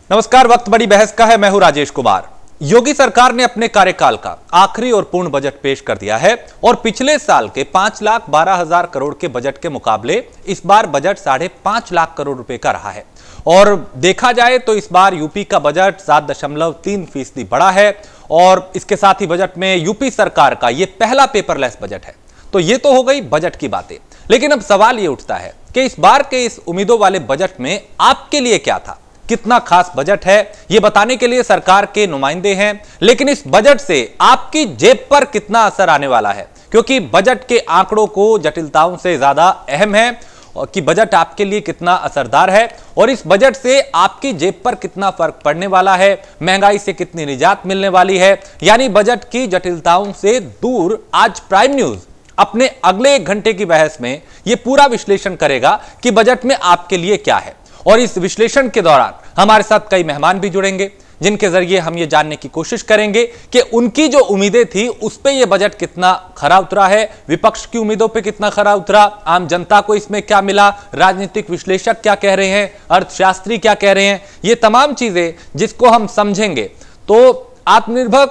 नमस्कार। वक्त बड़ी बहस का है। मैं हूं राजेश कुमार। योगी सरकार ने अपने कार्यकाल का आखिरी और पूर्ण बजट पेश कर दिया है और पिछले साल के 5,12,000 करोड़ के बजट के मुकाबले इस बार बजट 5.5 लाख करोड़ रुपए का रहा है। और देखा जाए तो इस बार यूपी का बजट 7.3% बढ़ा है और इसके साथ ही बजट में यूपी सरकार का यह पहला पेपरलेस बजट है। तो ये तो हो गई बजट की बातें, लेकिन अब सवाल ये उठता है कि इस बार के इस उम्मीदों वाले बजट में आपके लिए क्या था, कितना खास बजट है, यह बताने के लिए सरकार के नुमाइंदे हैं। लेकिन इस बजट से आपकी जेब पर कितना असर आने वाला है, क्योंकि बजट के आंकड़ों को जटिलताओं से ज्यादा अहम है कि बजट आपके लिए कितना असरदार है और इस बजट से आपकी जेब पर कितना फर्क पड़ने वाला है, महंगाई से कितनी निजात मिलने वाली है। यानी बजट की जटिलताओं से दूर आज प्राइम न्यूज अपने अगले 1 घंटे की बहस में यह पूरा विश्लेषण करेगा कि बजट में आपके लिए क्या है। और इस विश्लेषण के दौरान हमारे साथ कई मेहमान भी जुड़ेंगे, जिनके जरिए हम ये जानने की कोशिश करेंगे कि उनकी जो उम्मीदें थी उस पे ये बजट कितना खरा उतरा है, विपक्ष की उम्मीदों पे कितना खरा उतरा, आम जनता को इसमें क्या मिला, राजनीतिक विश्लेषक क्या कह रहे हैं, अर्थशास्त्री क्या कह रहे हैं। ये तमाम चीजें जिसको हम समझेंगे तो आत्मनिर्भर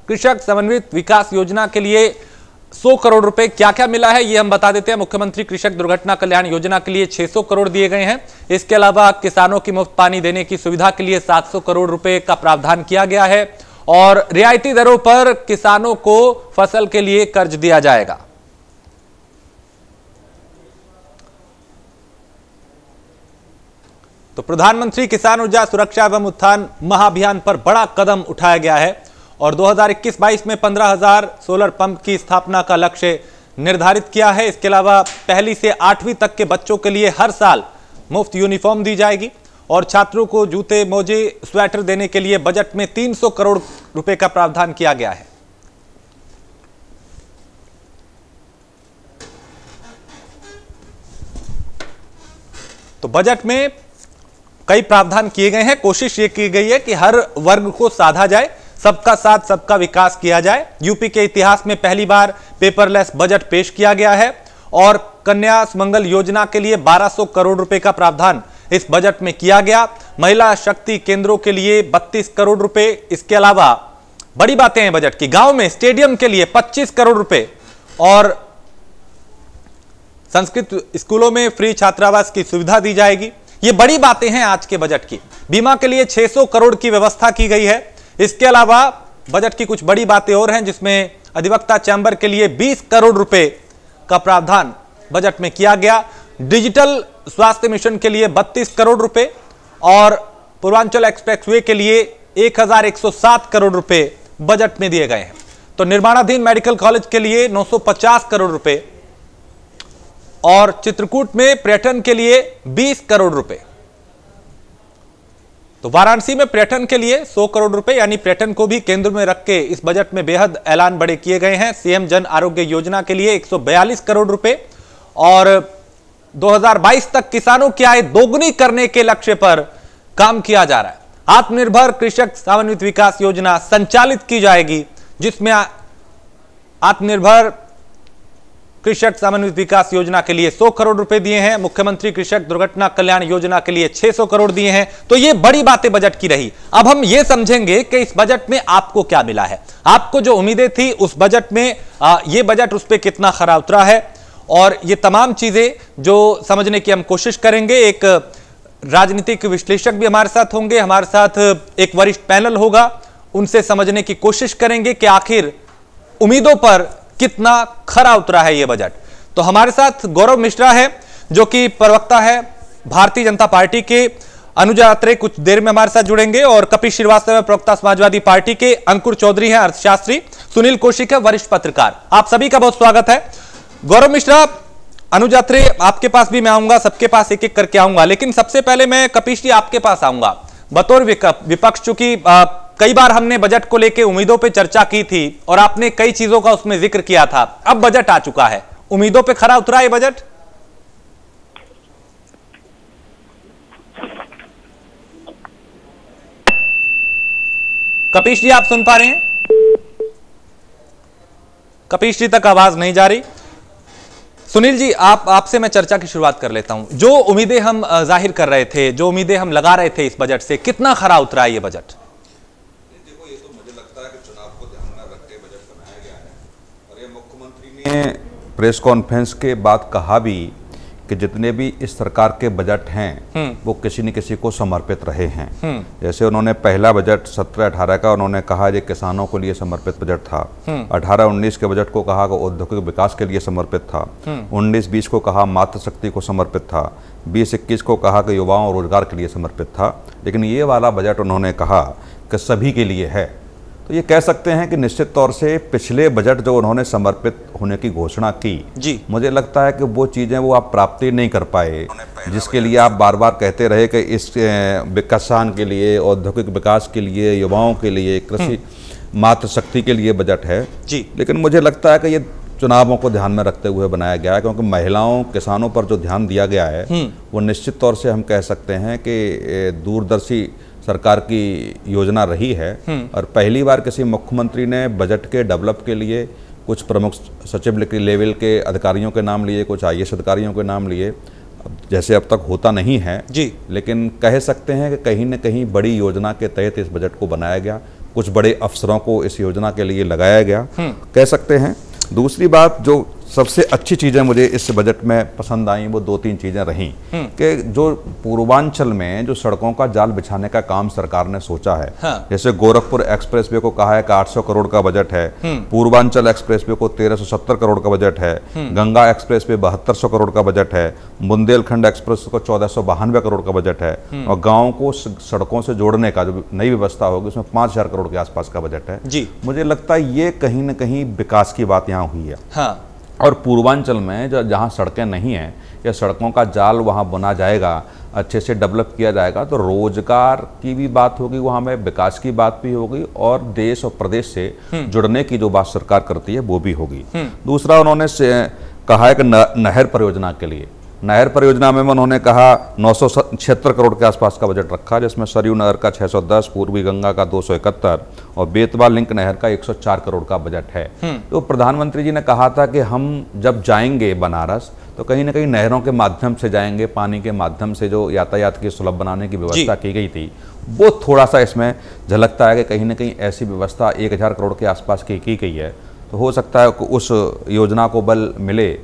कृषक समन्वित विकास योजना के लिए 100 करोड़ रुपए क्या क्या मिला है ये हम बता देते हैं। मुख्यमंत्री कृषक दुर्घटना कल्याण योजना के लिए 600 करोड़ दिए गए हैं। इसके अलावा किसानों की मुफ्त पानी देने की सुविधा के लिए 700 करोड़ रुपए का प्रावधान किया गया है और रियायती दरों पर किसानों को फसल के लिए कर्ज दिया जाएगा। तो प्रधानमंत्री किसान ऊर्जा सुरक्षा एवं उत्थान महाअभियान पर बड़ा कदम उठाया गया है और 2021-22 में 15,000 सोलर पंप की स्थापना का लक्ष्य निर्धारित किया है। इसके अलावा 1 से 8वीं तक के बच्चों के लिए हर साल मुफ्त यूनिफॉर्म दी जाएगी और छात्रों को जूते, मोजे, स्वेटर देने के लिए बजट में 300 करोड़ रुपए का प्रावधान किया गया है। तो बजट में कई प्रावधान किए गए हैं। कोशिश ये की गई है कि हर वर्ग को साधा जाए, सबका साथ सबका विकास किया जाए। यूपी के इतिहास में पहली बार पेपरलेस बजट पेश किया गया है और कन्या सुमंगल योजना के लिए 1200 करोड़ रुपए का प्रावधान इस बजट में किया गया। महिला शक्ति केंद्रों के लिए 32 करोड़ रुपए। इसके अलावा बड़ी बातें हैं बजट की। गांव में स्टेडियम के लिए 25 करोड़ रुपए और संस्कृत स्कूलों में फ्री छात्रावास की सुविधा दी जाएगी। ये बड़ी बातें हैं आज के बजट की। बीमा के लिए 600 करोड़ की व्यवस्था की गई है। इसके अलावा बजट की कुछ बड़ी बातें और हैं, जिसमें अधिवक्ता चैंबर के लिए 20 करोड़ रुपए का प्रावधान बजट में किया गया। डिजिटल स्वास्थ्य मिशन के लिए 32 करोड़ रुपए और पूर्वांचल एक्सप्रेसवे के लिए 1107 करोड़ रुपए बजट में दिए गए हैं। तो निर्माणाधीन मेडिकल कॉलेज के लिए 950 करोड़ रुपए और चित्रकूट में पर्यटन के लिए 20 करोड़ रुपए। तो वाराणसी में पर्यटन के लिए 100 करोड़ रुपए, यानी पर्यटन को भी केंद्र में रख के इस बजट में बेहद ऐलान बड़े किए गए हैं। सीएम जन आरोग्य योजना के लिए 142 करोड़ रुपए और 2022 तक किसानों की आय दोगुनी करने के लक्ष्य पर काम किया जा रहा है। आत्मनिर्भर कृषक समन्वित विकास योजना संचालित की जाएगी, जिसमें आत्मनिर्भर कृषक समन्वित विकास योजना के लिए 100 करोड़ रुपए दिए हैं। मुख्यमंत्री कृषक दुर्घटना कल्याण योजना के लिए 600 करोड़ दिए हैं। तो ये बड़ी बातें बजट की रही। अब हम ये समझेंगे कि इस बजट में आपको क्या मिला है, आपको जो उम्मीदें थी उस बजट में ये बजट उस पर कितना खरा उतरा है और ये तमाम चीजें जो समझने की हम कोशिश करेंगे। एक राजनीतिक विश्लेषक भी हमारे साथ होंगे, हमारे साथ एक वरिष्ठ पैनल होगा, उनसे समझने की कोशिश करेंगे कि आखिर उम्मीदों पर कितना खरा उतरा है यह बजट। तो हमारे साथ गौरव मिश्रा है, जो कि प्रवक्ता है भारतीय जनता पार्टी के। अनुजा अत्रे कुछ देर में हमारे साथ जुड़ेंगे और कपिल श्रीवास्तव प्रवक्ता समाजवादी पार्टी के। अंकुर चौधरी हैं अर्थशास्त्री। सुनील कौशिक है वरिष्ठ पत्रकार। आप सभी का बहुत स्वागत है। गौरव मिश्रा, अनुजा अत्रे, आपके पास भी मैं आऊंगा, सबके पास एक एक करके आऊंगा, लेकिन सबसे पहले मैं कपिल जी आपके पास आऊंगा। बतौर विपक्ष, चूंकि कई बार हमने बजट को लेकर उम्मीदों पे चर्चा की थी और आपने कई चीजों का उसमें जिक्र किया था। अब बजट आ चुका है, उम्मीदों पे खरा उतरा है बजट? कपिल जी आप सुन पा रहे हैं? कपिल जी तक आवाज नहीं जा रही। सुनील जी, आपसे मैं चर्चा की शुरुआत कर लेता हूं। जो उम्मीदें हम जाहिर कर रहे थे, जो उम्मीदें हम लगा रहे थे इस बजट से, कितना खरा उतरा है ये बजट? देखो, ये तो मुझे लगता है कि चुनाव को ध्यान में रख के बजट बनाया गया है। और ये मुख्यमंत्री ने प्रेस कॉन्फ्रेंस के बाद कहा भी कि जितने भी इस सरकार के बजट हैं वो किसी न किसी को समर्पित रहे हैं। जैसे उन्होंने पहला बजट 17-18 का उन्होंने कहा ये किसानों के लिए समर्पित बजट था। 18-19 के बजट को कहा कि औद्योगिक विकास के लिए समर्पित था। 19-20 को कहा मातृशक्ति को समर्पित था। 20-21 को कहा कि युवाओं और रोजगार के लिए समर्पित था। लेकिन ये वाला बजट उन्होंने कहा कि सभी के लिए है। तो ये कह सकते हैं कि निश्चित तौर से पिछले बजट जो उन्होंने समर्पित होने की घोषणा की जी, मुझे लगता है कि वो चीज़ें वो आप प्राप्ति नहीं कर पाए, जिसके लिए आप बार बार कहते रहे कि इस किसान के लिए, औद्योगिक विकास के लिए, युवाओं के लिए, कृषि मातृशक्ति के लिए बजट है जी। लेकिन मुझे लगता है कि ये चुनावों को ध्यान में रखते हुए बनाया गया है, क्योंकि महिलाओं, किसानों पर जो ध्यान दिया गया है वो निश्चित तौर से हम कह सकते हैं कि दूरदर्शी सरकार की योजना रही है। और पहली बार किसी मुख्यमंत्री ने बजट के डेवलप के लिए कुछ प्रमुख सचिव लेवल के अधिकारियों के नाम लिए, कुछ IAS अधिकारियों के नाम लिए, जैसे अब तक होता नहीं है जी। लेकिन कह सकते हैं कि कहीं न कहीं बड़ी योजना के तहत इस बजट को बनाया गया, कुछ बड़े अफसरों को इस योजना के लिए लगाया गया, कह सकते हैं। दूसरी बात जो सबसे अच्छी चीज़ें मुझे इस बजट में पसंद आई वो 2-3 चीज़ें रहीं कि जो पूर्वांचल में जो सड़कों का जाल बिछाने का काम सरकार ने सोचा है। हाँ। जैसे गोरखपुर एक्सप्रेसवे को कहा है कि 800 करोड़ का बजट है, पूर्वांचल एक्सप्रेसवे को 1370 करोड़ का बजट है, गंगा एक्सप्रेसवे 7200 करोड़ का बजट है, बुंदेलखंड एक्सप्रेस को 1492 करोड़ का बजट है, और गाँव को सड़कों से जोड़ने का जो नई व्यवस्था होगी उसमें 5000 करोड़ के आसपास का बजट है जी। मुझे लगता है ये कहीं न कहीं विकास की बात यहाँ हुई है। हाँ। और पूर्वांचल में जहाँ सड़कें नहीं हैं या सड़कों का जाल वहाँ बुना जाएगा, अच्छे से डेवलप किया जाएगा, तो रोजगार की भी बात होगी, वहाँ में विकास की बात भी होगी, और देश और प्रदेश से जुड़ने की जो बात सरकार करती है वो भी होगी। दूसरा उन्होंने कहा है कि नहर परियोजना के लिए, नहर परियोजना में उन्होंने कहा 976 करोड़ के आसपास का बजट रखा, जिसमें सरयू नहर का 610, पूर्वी गंगा का 271 और बेतवा लिंक नहर का 104 करोड़ का बजट है। तो प्रधानमंत्री जी ने कहा था कि हम जब जाएंगे बनारस तो कहीं ना कहीं नहरों के माध्यम से जाएंगे, पानी के माध्यम से जो यातायात की सुलभ बनाने की व्यवस्था की गई थी वो थोड़ा सा इसमें झलकता है कि कहीं ना कहीं ऐसी व्यवस्था 1000 करोड़ के आसपास की गई है, तो हो सकता है उस योजना को बल मिले।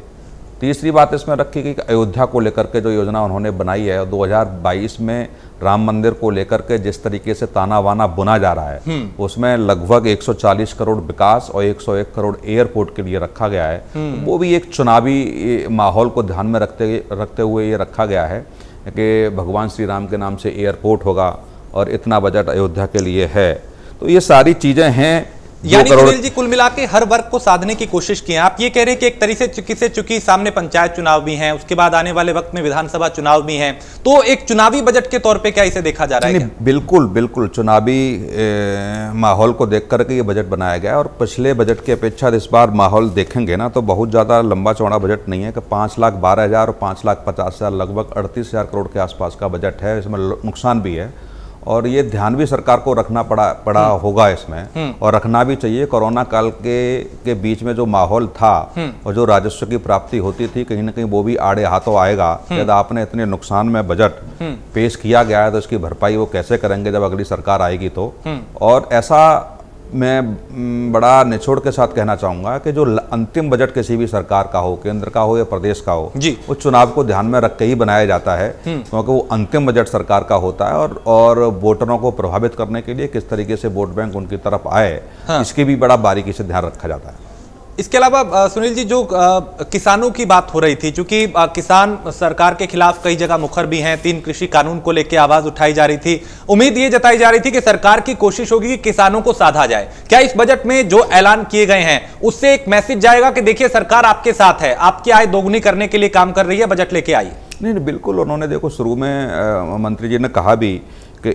तीसरी बात इसमें रखी गई कि अयोध्या को लेकर के जो योजना उन्होंने बनाई है, 2022 में राम मंदिर को लेकर के जिस तरीके से ताना वाना बुना जा रहा है उसमें लगभग 140 करोड़ विकास और 101 करोड़ एयरपोर्ट के लिए रखा गया है। तो वो भी एक चुनावी माहौल को ध्यान में रखते हुए ये रखा गया है कि भगवान श्री राम के नाम से एयरपोर्ट होगा और इतना बजट अयोध्या के लिए है। तो ये सारी चीज़ें हैं। यानी सुनील जी, कुल मिला के हर वर्ग को साधने की कोशिश की है। आप ये कह रहे हैं कि एक तरीके से चूंकि सामने पंचायत चुनाव भी हैं, उसके बाद आने वाले वक्त में विधानसभा चुनाव भी हैं, तो एक चुनावी बजट के तौर पे क्या इसे देखा जा रहा है? बिल्कुल बिल्कुल चुनावी माहौल को देख करके ये बजट बनाया गया है। और पिछले बजट की अपेक्षा इस बार माहौल देखेंगे ना तो बहुत ज़्यादा लंबा चौड़ा बजट नहीं है कि 5,12,000 और 5,50,000 लगभग 38,000 करोड़ के आसपास का बजट है। इसमें नुकसान भी है और ये ध्यान भी सरकार को रखना पड़ा होगा इसमें, और रखना भी चाहिए। कोरोना काल के बीच में जो माहौल था और जो राजस्व की प्राप्ति होती थी, कहीं ना कहीं वो भी आड़े हाथों आएगा। यदि आपने इतने नुकसान में बजट पेश किया गया है तो इसकी भरपाई वो कैसे करेंगे जब अगली सरकार आएगी तो। और ऐसा मैं बड़ा निचोड़ के साथ कहना चाहूँगा कि जो अंतिम बजट किसी भी सरकार का हो, केंद्र का हो या प्रदेश का हो, वो चुनाव को ध्यान में रख के ही बनाया जाता है, क्योंकि वो अंतिम बजट सरकार का होता है और वोटरों को प्रभावित करने के लिए किस तरीके से वोट बैंक उनकी तरफ आए, इसकी भी बड़ा बारीकी से ध्यान रखा जाता है। इसके अलावा सुनील जी, जो किसानों की बात हो रही थी, क्योंकि किसान सरकार के खिलाफ कई जगह मुखर भी हैं, 3 कृषि कानून को लेकर आवाज उठाई जा रही थी, उम्मीद ये जताई जा रही थी कि सरकार की कोशिश होगी कि किसानों को साधा जाए। क्या इस बजट में जो ऐलान किए गए हैं उससे एक मैसेज जाएगा कि देखिए सरकार आपके साथ है, आपकी आय दोगुनी करने के लिए काम कर रही है, बजट लेके आई? नहीं, बिल्कुल। उन्होंने देखो शुरू में मंत्री जी ने कहा भी कि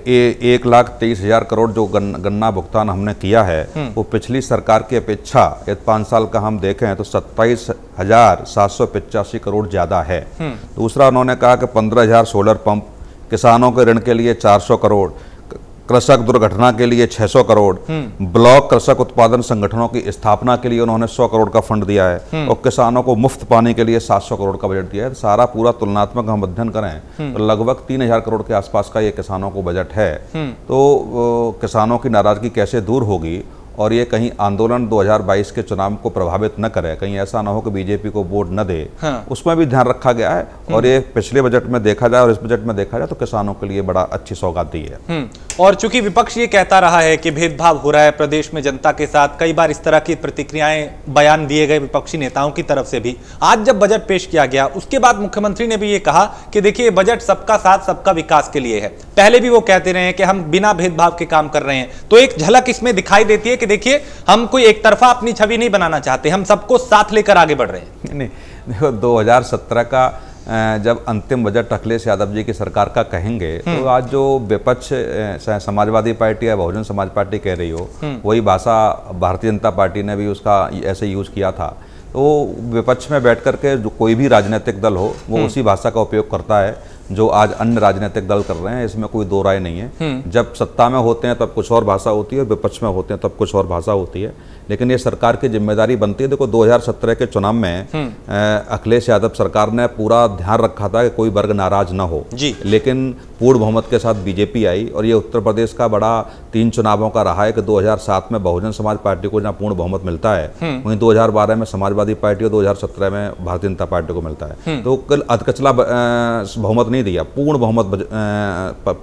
1,23,000 करोड़ जो गन्ना भुगतान हमने किया है वो पिछली सरकार की अपेक्षा 5 साल का हम देखें तो 27,785 करोड़ ज़्यादा है। दूसरा उन्होंने कहा कि 15,000 सोलर पंप, किसानों के ऋण के लिए 400 करोड़, कृषक दुर्घटना के लिए 600 करोड़, ब्लॉक कृषक उत्पादन संगठनों की स्थापना के लिए उन्होंने 100 करोड़ का फंड दिया है और किसानों को मुफ्त पानी के लिए 700 करोड़ का बजट दिया है। सारा पूरा तुलनात्मक हम अध्ययन करें तो लगभग 3000 करोड़ के आसपास का ये किसानों को बजट है। तो किसानों की नाराजगी कैसे दूर होगी और ये कहीं आंदोलन 2022 के चुनाव को प्रभावित न करे, कहीं ऐसा ना हो कि बीजेपी को वोट न दे, उसमें भी ध्यान रखा गया है। और ये पिछले बजट में देखा जाए और इस बजट में देखा जाए तो किसानों के लिए बड़ा अच्छी सौगात दी है। और चूंकि विपक्ष ये कहता रहा है कि भेदभाव हो रहा है प्रदेश में जनता के साथ, कई बार इस तरह की प्रतिक्रियाएं बयान दिए गए विपक्षी नेताओं की तरफ से भी। आज जब बजट पेश किया गया उसके बाद मुख्यमंत्री ने भी ये कहा कि देखिए बजट सबका साथ सबका विकास के लिए है। पहले भी वो कहते रहे हैं कि हम बिना भेदभाव के काम कर रहे हैं। तो एक झलक इसमें दिखाई देती है कि देखिए हम कोई एक तरफा अपनी छवि नहीं बनाना चाहते, हम सबको साथ लेकर आगे बढ़ रहे हैं। नहीं, देखो 2017 का जब अंतिम बजट अखिलेश यादव जी की सरकार का कहेंगे तो आज जो विपक्ष समाजवादी पार्टी या बहुजन समाज पार्टी कह रही हो वही भाषा भारतीय जनता पार्टी ने भी उसका ऐसे यूज किया था। तो विपक्ष में बैठ करके जो कोई भी राजनीतिक दल हो वो उसी भाषा का उपयोग करता है जो आज अन्य राजनीतिक दल कर रहे हैं, इसमें कोई दो राय नहीं है। जब सत्ता में होते हैं तब कुछ और भाषा होती है, विपक्ष में होते हैं तब कुछ और भाषा होती है, लेकिन ये सरकार की जिम्मेदारी बनती है। देखो 2017 के चुनाव में अखिलेश यादव सरकार ने पूरा ध्यान रखा था कि कोई वर्ग नाराज ना हो जी, लेकिन पूर्ण बहुमत के साथ बीजेपी आई और ये उत्तर प्रदेश का बड़ा 3 चुनावों का रहा है कि 2007 में बहुजन समाज पार्टी को जहाँ पूर्ण बहुमत मिलता है वहीं 2012 में समाजवादी पार्टी और 2017 में भारतीय जनता पार्टी को मिलता है। तो कल अधकचला बहुमत नहीं दिया, पूर्ण बहुमत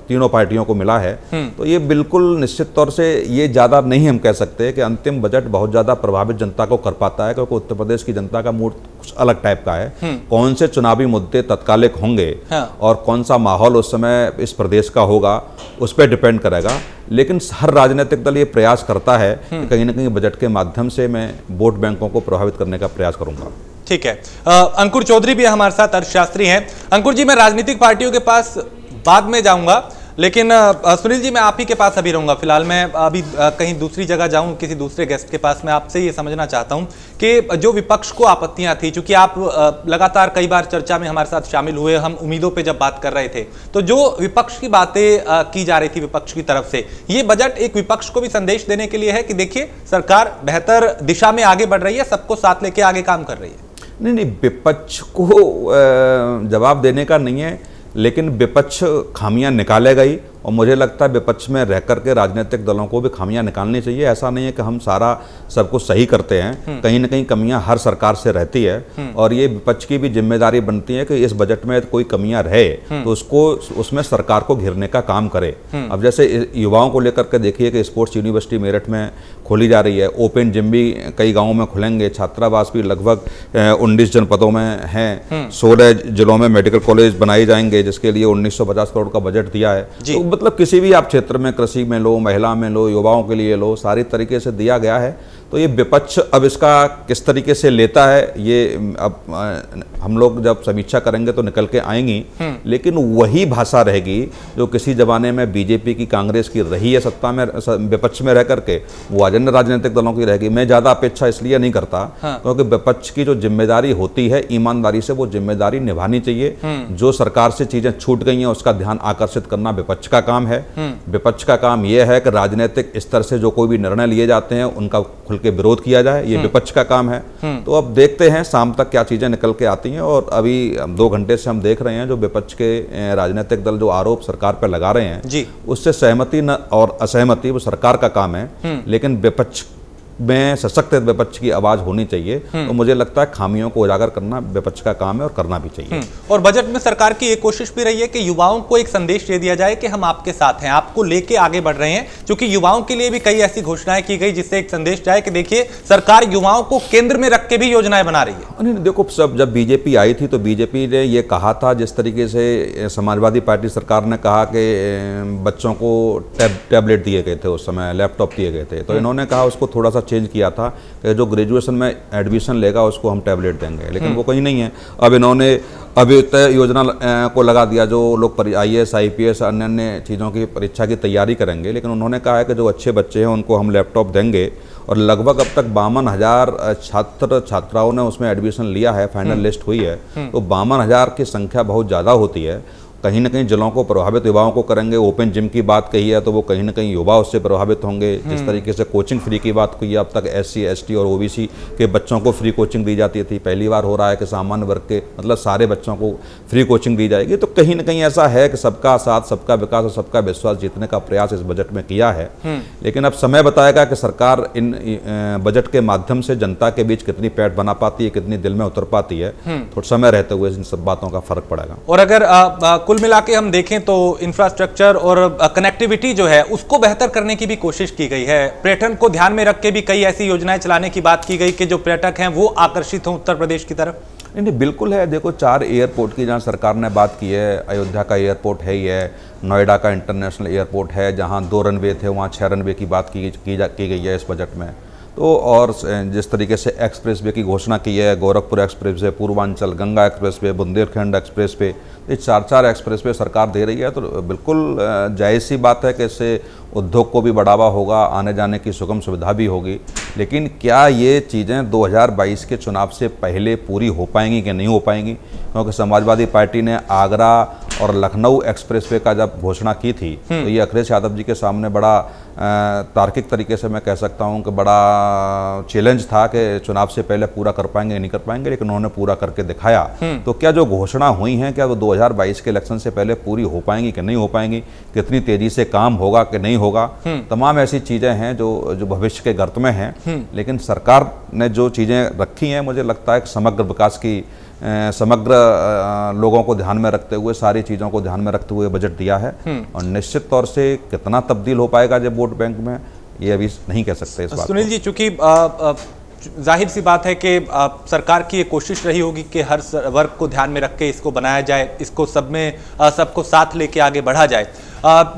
तीनों पार्टियों को मिला है। तो ये बिल्कुल निश्चित तौर से ये ज्यादा नहीं हम कह सकते कि अंतिम बजट बहुत ज्यादा प्रभावित जनता को कर पाता है, क्योंकि उत्तर प्रदेश की जनता का मूड कुछ अलग टाइप का है। कौन से चुनावी मुद्दे तत्कालिक होंगे और कौन सा माहौल उस समय इस प्रदेश का होगा उस पर डिपेंड करेगा। लेकिन हर राजनीतिक दल ये प्रयास करता है कि कहीं ना कहीं बजट के माध्यम से मैं वोट बैंकों को प्रभावित करने का प्रयास करूंगा। ठीक है, अंकुर चौधरी भी हमारे साथ अर्थशास्त्री हैं। अंकुर जी, मैं राजनीतिक पार्टियों के पास बाद में जाऊंगा, लेकिन सुनील जी मैं आप ही के पास अभी रहूंगा। फिलहाल मैं अभी कहीं दूसरी जगह जाऊं किसी दूसरे गेस्ट के पास। मैं आपसे ये समझना चाहता हूं कि जो विपक्ष को आपत्तियां थी, चूंकि आप लगातार कई बार चर्चा में हमारे साथ शामिल हुए, हम उम्मीदों पे जब बात कर रहे थे तो जो विपक्ष की बातें की जा रही थी विपक्ष की तरफ से, ये बजट एक विपक्ष को भी संदेश देने के लिए है कि देखिए सरकार बेहतर दिशा में आगे बढ़ रही है, सबको साथ लेके आगे काम कर रही है। नहीं, विपक्ष को जवाब देने का नहीं है, लेकिन विपक्ष खामियां निकालेगा ही और मुझे लगता है विपक्ष में रह करके राजनीतिक दलों को भी खामियां निकालनी चाहिए। ऐसा नहीं है कि हम सारा सब कुछ सही करते हैं, कहीं ना कहीं कमियां हर सरकार से रहती है और ये विपक्ष की भी जिम्मेदारी बनती है कि इस बजट में कोई कमियां रहे तो उसको उसमें सरकार को घेरने का काम करे। अब जैसे युवाओं को लेकर के देखिए कि स्पोर्ट्स यूनिवर्सिटी मेरठ में खोली जा रही है, ओपन जिम भी कई गाँवों में खुलेंगे, छात्रावास भी लगभग 19 जनपदों में हैं, 16 जिलों में मेडिकल कॉलेज बनाए जाएंगे जिसके लिए 1950 करोड़ का बजट दिया है। तो मतलब किसी भी आप क्षेत्र में, कृषि में लो, महिला में लो, युवाओं के लिए लो, सारी तरीके से दिया गया है। तो ये विपक्ष अब इसका किस तरीके से लेता है ये अब हम लोग जब समीक्षा करेंगे तो निकल के आएंगी, लेकिन वही भाषा रहेगी जो किसी जमाने में बीजेपी की, कांग्रेस की रही है सत्ता में, विपक्ष में रह करके, वो अन्य राजनीतिक दलों की रहेगी। मैं ज्यादा अपेक्षा इसलिए नहीं करता क्योंकि विपक्ष की जो जिम्मेदारी होती है ईमानदारी से वो जिम्मेदारी निभानी चाहिए। जो सरकार से चीजें छूट गई हैं उसका ध्यान आकर्षित करना विपक्ष का काम है। विपक्ष का काम यह है कि राजनीतिक स्तर से जो कोई भी निर्णय लिए जाते हैं उनका खुल के विरोध किया जाए, ये विपक्ष का काम है। तो अब देखते हैं शाम तक क्या चीजें निकल के आती हैं और अभी 2 घंटे से हम देख रहे हैं जो विपक्ष के राजनीतिक दल जो आरोप सरकार पर लगा रहे हैं उससे सहमति न और असहमति वो सरकार का काम है, लेकिन विपक्ष में सशक्त विपक्ष की आवाज होनी चाहिए। तो मुझे लगता है खामियों को उजागर करना विपक्ष का काम है और करना भी चाहिए। और बजट में सरकार की एक कोशिश भी रही है कि युवाओं को एक संदेश दे दिया जाए कि हम आपके साथ हैं, आपको लेके आगे बढ़ रहे हैं, क्योंकि युवाओं के लिए भी कई ऐसी घोषणाएं की गई जिससे एक संदेश जाए कि देखिए सरकार युवाओं को केंद्र में रख के भी योजनाएं बना रही है। देखो, सब जब बीजेपी आई थी तो बीजेपी ने ये कहा था, जिस तरीके से समाजवादी पार्टी सरकार ने कहा कि बच्चों को टैबलेट दिए गए थे, उस समय लैपटॉप दिए गए थे, तो इन्होंने कहा उसको थोड़ा सा चेंज किया था कि जो ग्रेजुएशन में एडमिशन लेगा उसको हम टैबलेट देंगे, लेकिन वो कहीं नहीं है। अब इन्होंने अभी तय योजना को लगा दिया जो लोग IAS IPS अन्य अन्य चीज़ों की परीक्षा की तैयारी करेंगे, लेकिन उन्होंने कहा है कि जो अच्छे बच्चे हैं उनको हम लैपटॉप देंगे और लगभग अब तक 52,000 छात्र छात्राओं ने उसमें एडमिशन लिया है, फाइनल लिस्ट हुई है। तो 52,000 की संख्या बहुत ज़्यादा होती है कहीं ना कहीं जिलों को प्रभावित युवाओं को करेंगे। ओपन जिम की बात कही है तो वो कहीं ना कहीं युवा उससे प्रभावित होंगे। जिस तरीके से कोचिंग फ्री की बात हुई है, अब तक SC ST और OBC के बच्चों को फ्री कोचिंग दी जाती थी, पहली बार हो रहा है कि सामान्य वर्ग के मतलब सारे बच्चों को फ्री कोचिंग दी जाएगी। तो कहीं ना कहीं ऐसा है कि सबका साथ, सबका विकास और सबका विश्वास जीतने का प्रयास इस बजट में किया है। लेकिन अब समय बताएगा कि सरकार इन बजट के माध्यम से जनता के बीच कितनी पैठ बना पाती है, कितनी दिल में उतर पाती है। थोड़ा समय रहते हुए इन सब बातों का फर्क पड़ेगा। और अगर कुल मिला के हम देखें तो इंफ्रास्ट्रक्चर और कनेक्टिविटी जो है उसको बेहतर करने की भी कोशिश की गई है। पर्यटन को ध्यान में रख के भी कई ऐसी योजनाएं चलाने की बात की गई कि जो पर्यटक हैं वो आकर्षित हों उत्तर प्रदेश की तरफ। नहीं, बिल्कुल है। देखो 4 एयरपोर्ट की जहाँ सरकार ने बात की है, अयोध्या का एयरपोर्ट है ही है, नोएडा का इंटरनेशनल एयरपोर्ट है, जहाँ 2 रनवे थे वहाँ 6 रनवे की बात की गई है इस बजट में। तो और जिस तरीके से एक्सप्रेसवे की घोषणा की है, Gorakhpur expressway, Purvanchal Ganga expressway, Bundelkhand expressway, ये 4 एक्सप्रेसवे सरकार दे रही है। तो बिल्कुल जायज़ सी बात है कि इससे उद्योग को भी बढ़ावा होगा, आने जाने की सुगम सुविधा भी होगी। लेकिन क्या ये चीज़ें 2022 के चुनाव से पहले पूरी हो पाएंगी कि नहीं हो पाएंगी? क्योंकि समाजवादी पार्टी ने आगरा और लखनऊ एक्सप्रेसवे का जब घोषणा की थी तो ये अखिलेश यादव जी के सामने बड़ा तार्किक तरीके से मैं कह सकता हूँ कि बड़ा चैलेंज था कि चुनाव से पहले पूरा कर पाएंगे नहीं कर पाएंगे, लेकिन उन्होंने पूरा करके दिखाया। तो क्या जो घोषणा हुई हैं क्या वो 2022 के इलेक्शन से पहले पूरी हो पाएंगी कि नहीं हो पाएंगी? कितनी तेजी से काम होगा कि नहीं होगा? तमाम ऐसी चीज़ें हैं जो भविष्य के गर्त में हैं। लेकिन सरकार ने जो चीज़ें रखी हैं, मुझे लगता है कि समग्र विकास की, समग्र लोगों को ध्यान में रखते हुए, सारी चीज़ों को ध्यान में रखते हुए बजट दिया है। और निश्चित तौर से कितना तब्दील हो पाएगा जब वोट बैंक में, ये अभी नहीं कह सकते इस बात। सुनील जी, चूंकि जाहिर सी बात है कि सरकार की ये कोशिश रही होगी कि हर वर्ग को ध्यान में रख के इसको बनाया जाए, इसको सबको साथ लेके आगे बढ़ा जाए।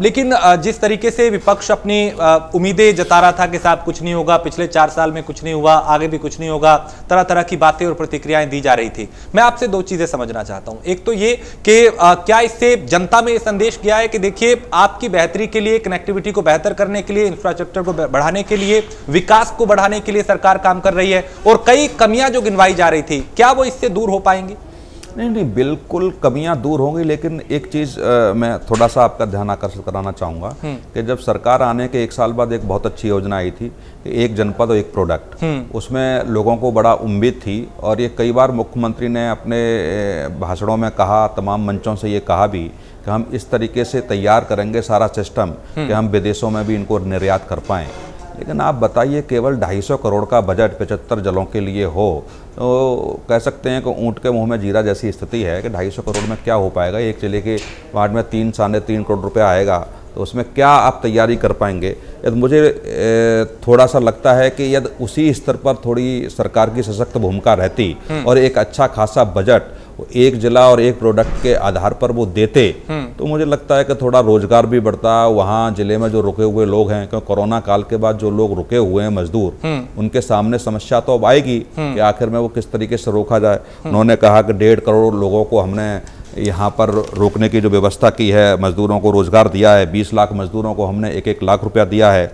लेकिन जिस तरीके से विपक्ष अपनी उम्मीदें जता रहा था कि साहब कुछ नहीं होगा, पिछले 4 साल में कुछ नहीं हुआ, आगे भी कुछ नहीं होगा, तरह तरह की बातें और प्रतिक्रियाएं दी जा रही थी। मैं आपसे 2 चीजें समझना चाहता हूं। एक तो ये कि क्या इससे जनता में ये संदेश गया है कि देखिए आपकी बेहतरी के लिए, कनेक्टिविटी को बेहतर करने के लिए, इंफ्रास्ट्रक्चर को बढ़ाने के लिए, विकास को बढ़ाने के लिए सरकार काम कर रही है, और कई कमियां जो गिनवाई जा रही थी क्या वो इससे दूर हो पाएंगी? नहीं, बिल्कुल कमियां दूर होंगी। लेकिन एक चीज़ मैं थोड़ा सा आपका ध्यान आकर्षित कराना चाहूँगा कि जब सरकार आने के 1 साल बाद एक बहुत अच्छी योजना आई थी कि 1 जनपद और 1 प्रोडक्ट, उसमें लोगों को बड़ा उम्मीद थी। और ये कई बार मुख्यमंत्री ने अपने भाषणों में कहा, तमाम मंचों से ये कहा भी कि हम इस तरीके से तैयार करेंगे सारा सिस्टम कि हम विदेशों में भी इनको निर्यात कर पाएँ। लेकिन आप बताइए, केवल 250 करोड़ का बजट 75 जिलों के लिए हो तो कह सकते हैं कि ऊँट के मुंह में जीरा जैसी स्थिति है कि 250 करोड़ में क्या हो पाएगा? एक जिले के वार्ड में 3-3.5 करोड़ रुपया आएगा तो उसमें क्या आप तैयारी कर पाएंगे? यदि मुझे थोड़ा सा लगता है कि यदि उसी स्तर पर थोड़ी सरकार की सशक्त भूमिका रहती और एक अच्छा खासा बजट 1 जिला और 1 प्रोडक्ट के आधार पर वो देते तो मुझे लगता है कि थोड़ा रोजगार भी बढ़ता। वहाँ जिले में जो रुके हुए लोग हैं, क्योंकि कोरोना काल के बाद जो लोग रुके हुए हैं मजदूर, उनके सामने समस्या तो अब आएगी कि आखिर में वो किस तरीके से रोका जाए। उन्होंने कहा कि 1.5 करोड़ लोगों को हमने यहाँ पर रोकने की जो व्यवस्था की है, मजदूरों को रोजगार दिया है, 20 लाख मजदूरों को हमने 1-1 लाख रुपया दिया है,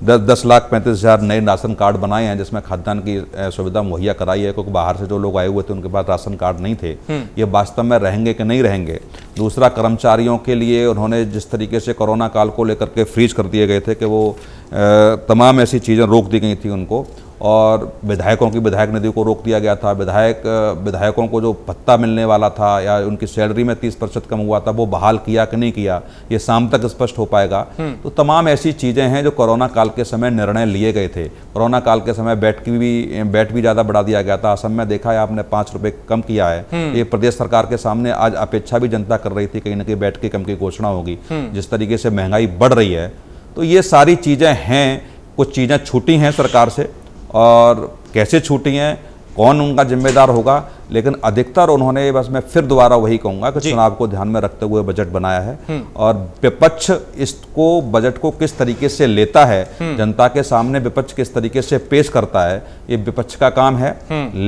10,35,000 नए राशन कार्ड बनाए हैं जिसमें खाद्यान्न की सुविधा मुहैया कराई है, क्योंकि बाहर से जो लोग आए हुए थे उनके पास राशन कार्ड नहीं थे। ये वास्तव में रहेंगे कि नहीं रहेंगे? दूसरा, कर्मचारियों के लिए उन्होंने जिस तरीके से कोरोना काल को लेकर के फ्रीज कर दिए गए थे कि वो तमाम ऐसी चीज़ें रोक दी गई थी उनको, और विधायकों की विधायक निधि को रोक दिया गया था। विधायकों को जो भत्ता मिलने वाला था या उनकी सैलरी में 30% कम हुआ था वो बहाल किया कि नहीं किया, ये शाम तक स्पष्ट हो पाएगा। तो तमाम ऐसी चीज़ें हैं जो कोरोना काल के समय निर्णय लिए गए थे। कोरोना काल के समय बैट भी ज़्यादा बढ़ा दिया गया था। असम में देखा है आपने 5 रुपये कम किया है। ये प्रदेश सरकार के सामने आज अपेक्षा भी जनता कर रही थी कहीं ना कहीं बैट की कम की घोषणा होगी। जिस तरीके से महंगाई बढ़ रही है, तो ये सारी चीज़ें हैं। कुछ चीज़ें छूटी हैं सरकार से, और कैसे छूटी हैं, कौन उनका जिम्मेदार होगा, लेकिन अधिकतर उन्होंने, बस मैं फिर दोबारा वही कहूंगा कि चुनाव को ध्यान में रखते हुए बजट बनाया है। और विपक्ष इसको बजट को किस तरीके से लेता है, जनता के सामने विपक्ष किस तरीके से पेश करता है, ये विपक्ष का काम है।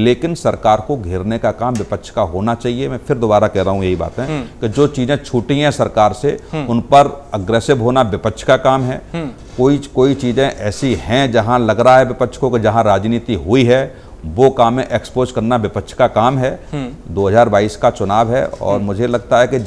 लेकिन सरकार को घेरने का काम विपक्ष का होना चाहिए। मैं फिर दोबारा कह रहा हूं यही बात है कि जो चीजें छूटी हैं सरकार से उन पर अग्रेसिव होना विपक्ष का काम है। कोई चीजें ऐसी हैं जहां लग रहा है विपक्ष को कि जहां राजनीति हुई है वो काम है एक्सपोज करना विपक्ष का काम है। 2022 का चुनाव है और मुझे लगता है कि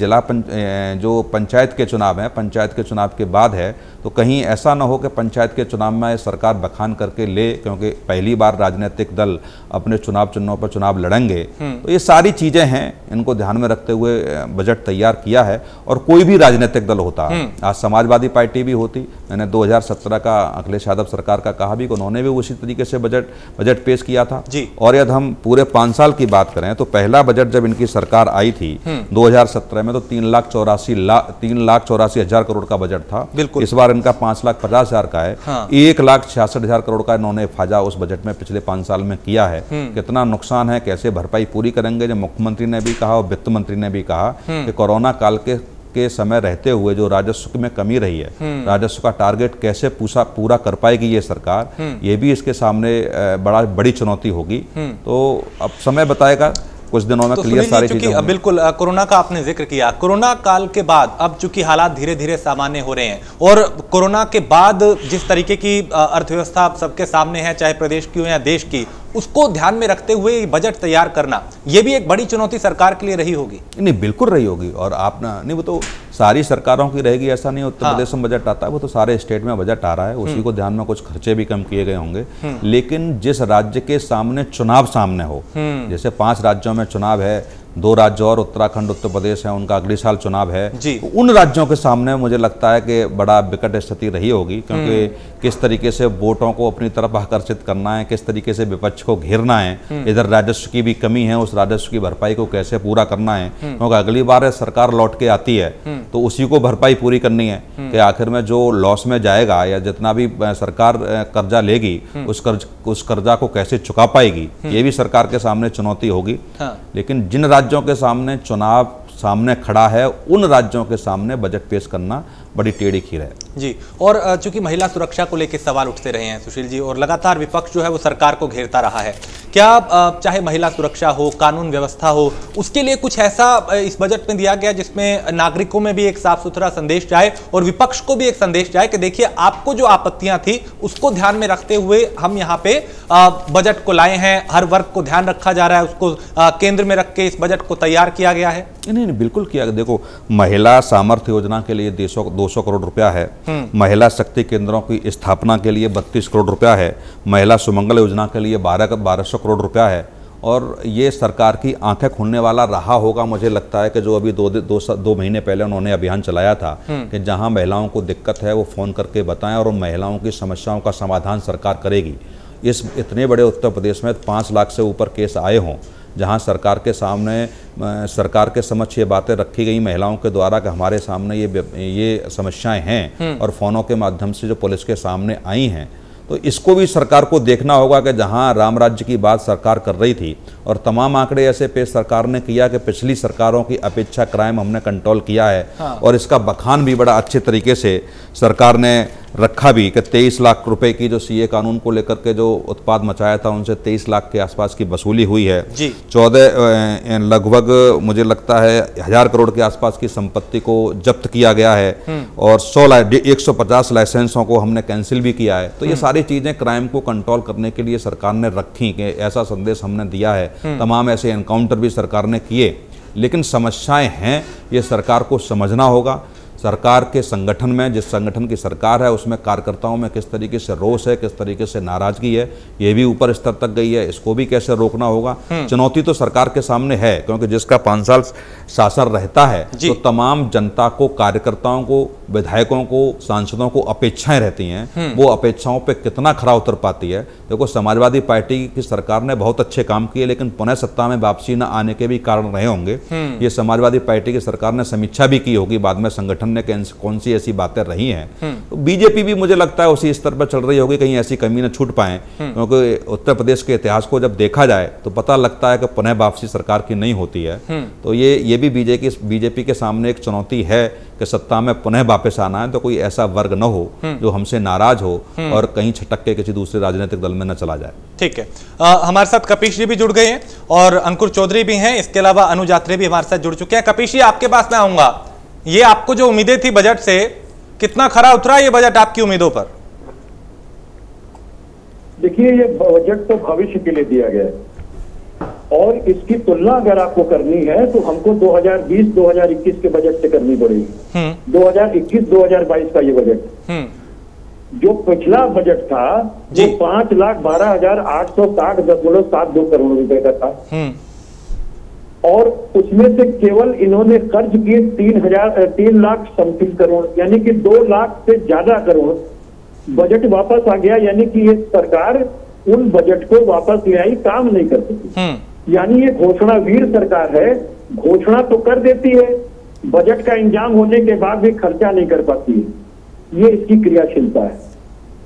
जो पंचायत के चुनाव हैं, पंचायत के चुनाव के बाद है, तो कहीं ऐसा ना हो कि पंचायत के चुनाव में सरकार बखान करके ले, क्योंकि पहली बार राजनीतिक दल अपने चुनाव चिन्हों पर चुनाव लड़ेंगे। तो ये सारी चीजें हैं, इनको ध्यान में रखते हुए बजट तैयार किया है। और कोई भी राजनीतिक दल होता, आज समाजवादी पार्टी भी होती, मैंने 2017 का अखिलेश यादव सरकार का कहा भी, उन्होंने भी उसी तरीके से बजट पेश किया था जी। और यदि हम पूरे 5 साल की बात करें तो पहला बजट जब इनकी सरकार आई थी 2017 में तो 3,84,000 करोड़ का बजट था। इस बार इनका 5,50,000 का है। 1,66,000 करोड़ का इन्होंने फायदा उस बजट में पिछले 5 साल में किया है। कितना नुकसान है, कैसे भरपाई पूरी करेंगे, जो मुख्यमंत्री ने भी कहा और वित्त मंत्री ने भी कहा कि कोरोना काल के समय रहते हुए जो राजस्व में कमी रही है, राजस्व का टारगेट कैसे पूरा कर पाएगी ये सरकार, ये भी इसके सामने बड़ी चुनौती होगी। तो अब समय बताएगा, कुछ दिनों में क्लियर सारी चीजें। बिल्कुल, कोरोना का आपने जिक्र किया, कोरोना काल के बाद अब चूंकि हालात धीरे धीरे सामान्य हो रहे हैं और कोरोना के बाद जिस तरीके की अर्थव्यवस्था सबके सामने है, चाहे प्रदेश की हो या देश की, उसको ध्यान में रखते हुए बजट तैयार करना यह भी एक बड़ी चुनौती सरकार के लिए रही होगी। नहीं, बिल्कुल रही होगी। और आप ना नहीं, वो तो सारी सरकारों की रहेगी, ऐसा नहीं उत्तर प्रदेश में बजट आता है, वो तो सारे स्टेट में बजट आ रहा है, उसी को ध्यान में कुछ खर्चे भी कम किए गए होंगे। लेकिन जिस राज्य के सामने चुनाव सामने हो, जैसे 5 राज्यों में चुनाव है, 2 राज्य और उत्तराखंड उत्तर प्रदेश है, उनका अगले साल चुनाव है, तो उन राज्यों के सामने मुझे लगता है कि बड़ा विकट स्थिति रही होगी, क्योंकि किस तरीके से वोटों को अपनी तरफ आकर्षित करना है, किस तरीके से विपक्ष को घेरना है, इधर राजस्व की भी कमी है, उस राजस्व की भरपाई को कैसे पूरा करना है, क्योंकि अगली बार सरकार लौट के आती है तो उसी को भरपाई पूरी करनी है कि आखिर में जो लॉस में जाएगा या जितना भी सरकार कर्जा लेगी उस कर्जा को कैसे चुका पाएगी, ये भी सरकार के सामने चुनौती होगी। लेकिन जिन राज्यों के सामने चुनाव सामने खड़ा है, उन राज्यों के सामने बजट पेश करना बड़ी टेढ़ी खीर है जी। और चूंकि महिला सुरक्षा को लेकर सवाल उठते रहे हैं सुशील जी, और लगातार विपक्ष जो है वो सरकार को घेरता रहा है, क्या चाहे महिला सुरक्षा हो, कानून व्यवस्था हो, उसके लिए कुछ ऐसा इस बजट में दिया गया जिसमें नागरिकों में भी एक साफ सुथरा संदेश जाए और विपक्ष को भी एक संदेश जाए कि देखिए आपको जो आपत्तियां थी उसको ध्यान में रखते हुए हम यहाँ पे बजट को लाए हैं, हर वर्ग को ध्यान रखा जा रहा है, उसको केंद्र में रख के इस बजट को तैयार किया गया है? नहीं, बिल्कुल किया। देखो, महिला सामर्थ्य योजना के लिए 200 करोड़ रुपया है, महिला शक्ति केंद्रों की स्थापना के लिए 32 करोड़ रुपया है, महिला सुमंगल योजना के लिए 1200 करोड़ रुपया है। और ये सरकार की आंखें खोलने वाला रहा होगा, मुझे लगता है कि जो अभी 2 महीने पहले उन्होंने अभियान चलाया था कि जहां महिलाओं को दिक्कत है वो फ़ोन करके बताएं और उन महिलाओं की समस्याओं का समाधान सरकार करेगी। इस इतने बड़े उत्तर प्रदेश में 5 लाख से ऊपर केस आए हों, जहां सरकार के सामने, सरकार के समक्ष ये बातें रखी गई महिलाओं के द्वारा कि हमारे सामने ये समस्याएं हैं और फ़ोनों के माध्यम से जो पुलिस के सामने आई हैं, तो इसको भी सरकार को देखना होगा कि जहां राम राज्य की बात सरकार कर रही थी और तमाम आंकड़े ऐसे पेश सरकार ने किया कि पिछली सरकारों की अपेक्षा क्राइम हमने कंट्रोल किया है। और इसका बखान भी बड़ा अच्छे तरीके से सरकार ने रखा भी कि 23 लाख रुपए की जो सीए कानून को लेकर के जो उत्पाद मचाया था उनसे 23 लाख के आसपास की वसूली हुई है जी। 14 लगभग मुझे लगता है 1000 करोड़ के आसपास की संपत्ति को जब्त किया गया है और 150 लाइसेंसों को हमने कैंसिल भी किया है। तो ये सारी चीजें क्राइम को कंट्रोल करने के लिए सरकार ने रखी कि ऐसा संदेश हमने दिया है। तमाम ऐसे एनकाउंटर भी सरकार ने किए, लेकिन समस्याएं हैं, ये सरकार को समझना होगा। सरकार के संगठन में, जिस संगठन की सरकार है उसमें कार्यकर्ताओं में किस तरीके से रोष है, किस तरीके से नाराजगी है, ये भी ऊपर स्तर तक गई है, इसको भी कैसे रोकना होगा। चुनौती तो सरकार के सामने है, क्योंकि जिसका 5 साल शासन रहता है तो तमाम जनता को, कार्यकर्ताओं को, विधायकों को, सांसदों को अपेक्षाएं रहती हैं, वो अपेक्षाओं पे कितना खरा उतर पाती है। देखो, समाजवादी पार्टी की सरकार ने बहुत अच्छे काम किए, लेकिन पुनः सत्ता में वापसी न आने के भी कारण रहे होंगे। ये समाजवादी पार्टी की सरकार ने समीक्षा भी की होगी बाद में संगठन ने कौन सी ऐसी बातें रही हैं। तो बीजेपी भी मुझे लगता है उसी स्तर पर चल रही होगी, कहीं ऐसी कमी न छूट पाए, क्योंकि उत्तर प्रदेश के इतिहास को जब देखा जाए तो पता लगता है कि पुनः वापसी सरकार की नहीं होती है। तो ये भी बीजेपी के सामने एक चुनौती है कि सत्ता में पुनः वापस आना है तो कोई ऐसा वर्ग न हो जो हमसे नाराज हो और कहीं छटक के किसी दूसरे राजनीतिक दल में न चला जाए। ठीक है, हमारे साथ कपीश जी भी जुड़ गए हैं और अंकुर चौधरी भी हैं, इसके अलावा अनुज यात्री भी हमारे साथ जुड़ चुके हैं। कपीश जी, आपके पास मैं आऊंगा, ये आपको जो उम्मीदें थी बजट से, कितना खरा उतरा ये बजट आपकी उम्मीदों पर? देखिए, देखिए, ये बजट तो भविष्य के लिए दिया गया है और इसकी तुलना अगर आपको करनी है तो हमको 2020-2021 के बजट से करनी पड़ेगी। 2021-2022 का ये बजट, जो पिछला बजट था वो 5,12,860.72 करोड़ रुपए का था और उसमें से केवल इन्होंने खर्च किए 3 लाख समथिंग करोड़, यानी कि 2 लाख से ज्यादा करोड़ बजट वापस आ गया। यानी कि ये सरकार उन बजट को वापस ले आई, काम नहीं कर सकी। यानी ये घोषणा वीर सरकार है, घोषणा तो कर देती है, बजट का इंजाम होने के बाद भी खर्चा नहीं कर पाती है। ये इसकी क्रियाशीलता है।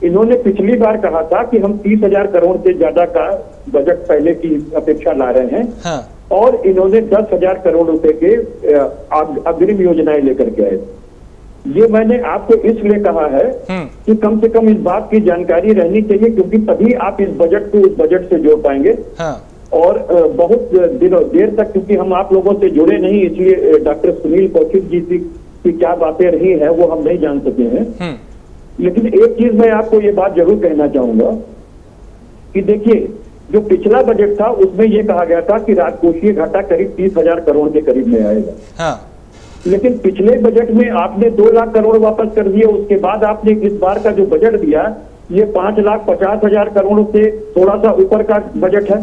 इन्होंने पिछली बार कहा था कि हम 30,000 करोड़ से ज्यादा का बजट पहले की अपेक्षा ला रहे हैं। हाँ। और इन्होंने 10,000 करोड़ रुपए के अग्रिम योजनाएं लेकर के आए। ये मैंने आपको इसलिए कहा है कि कम से कम इस बात की जानकारी रहनी चाहिए, क्योंकि तभी आप इस बजट को उस बजट से जोड़ पाएंगे। हाँ। और बहुत देर तक क्योंकि हम आप लोगों से जुड़े नहीं, इसलिए डॉक्टर सुनील कौशिक जी की क्या बातें रही हैं वो हम नहीं जान सके हैं। लेकिन एक चीज मैं आपको ये बात जरूर कहना चाहूंगा कि देखिए, जो पिछला बजट था उसमें ये कहा गया था कि राजकोषीय घाटा करीब 30,000 करोड़ के करीब में आएगा। हाँ। लेकिन पिछले बजट में आपने 2 लाख करोड़ वापस कर दिए। उसके बाद आपने इस बार का जो बजट दिया ये 5,50,000 करोड़ से थोड़ा सा ऊपर का बजट है।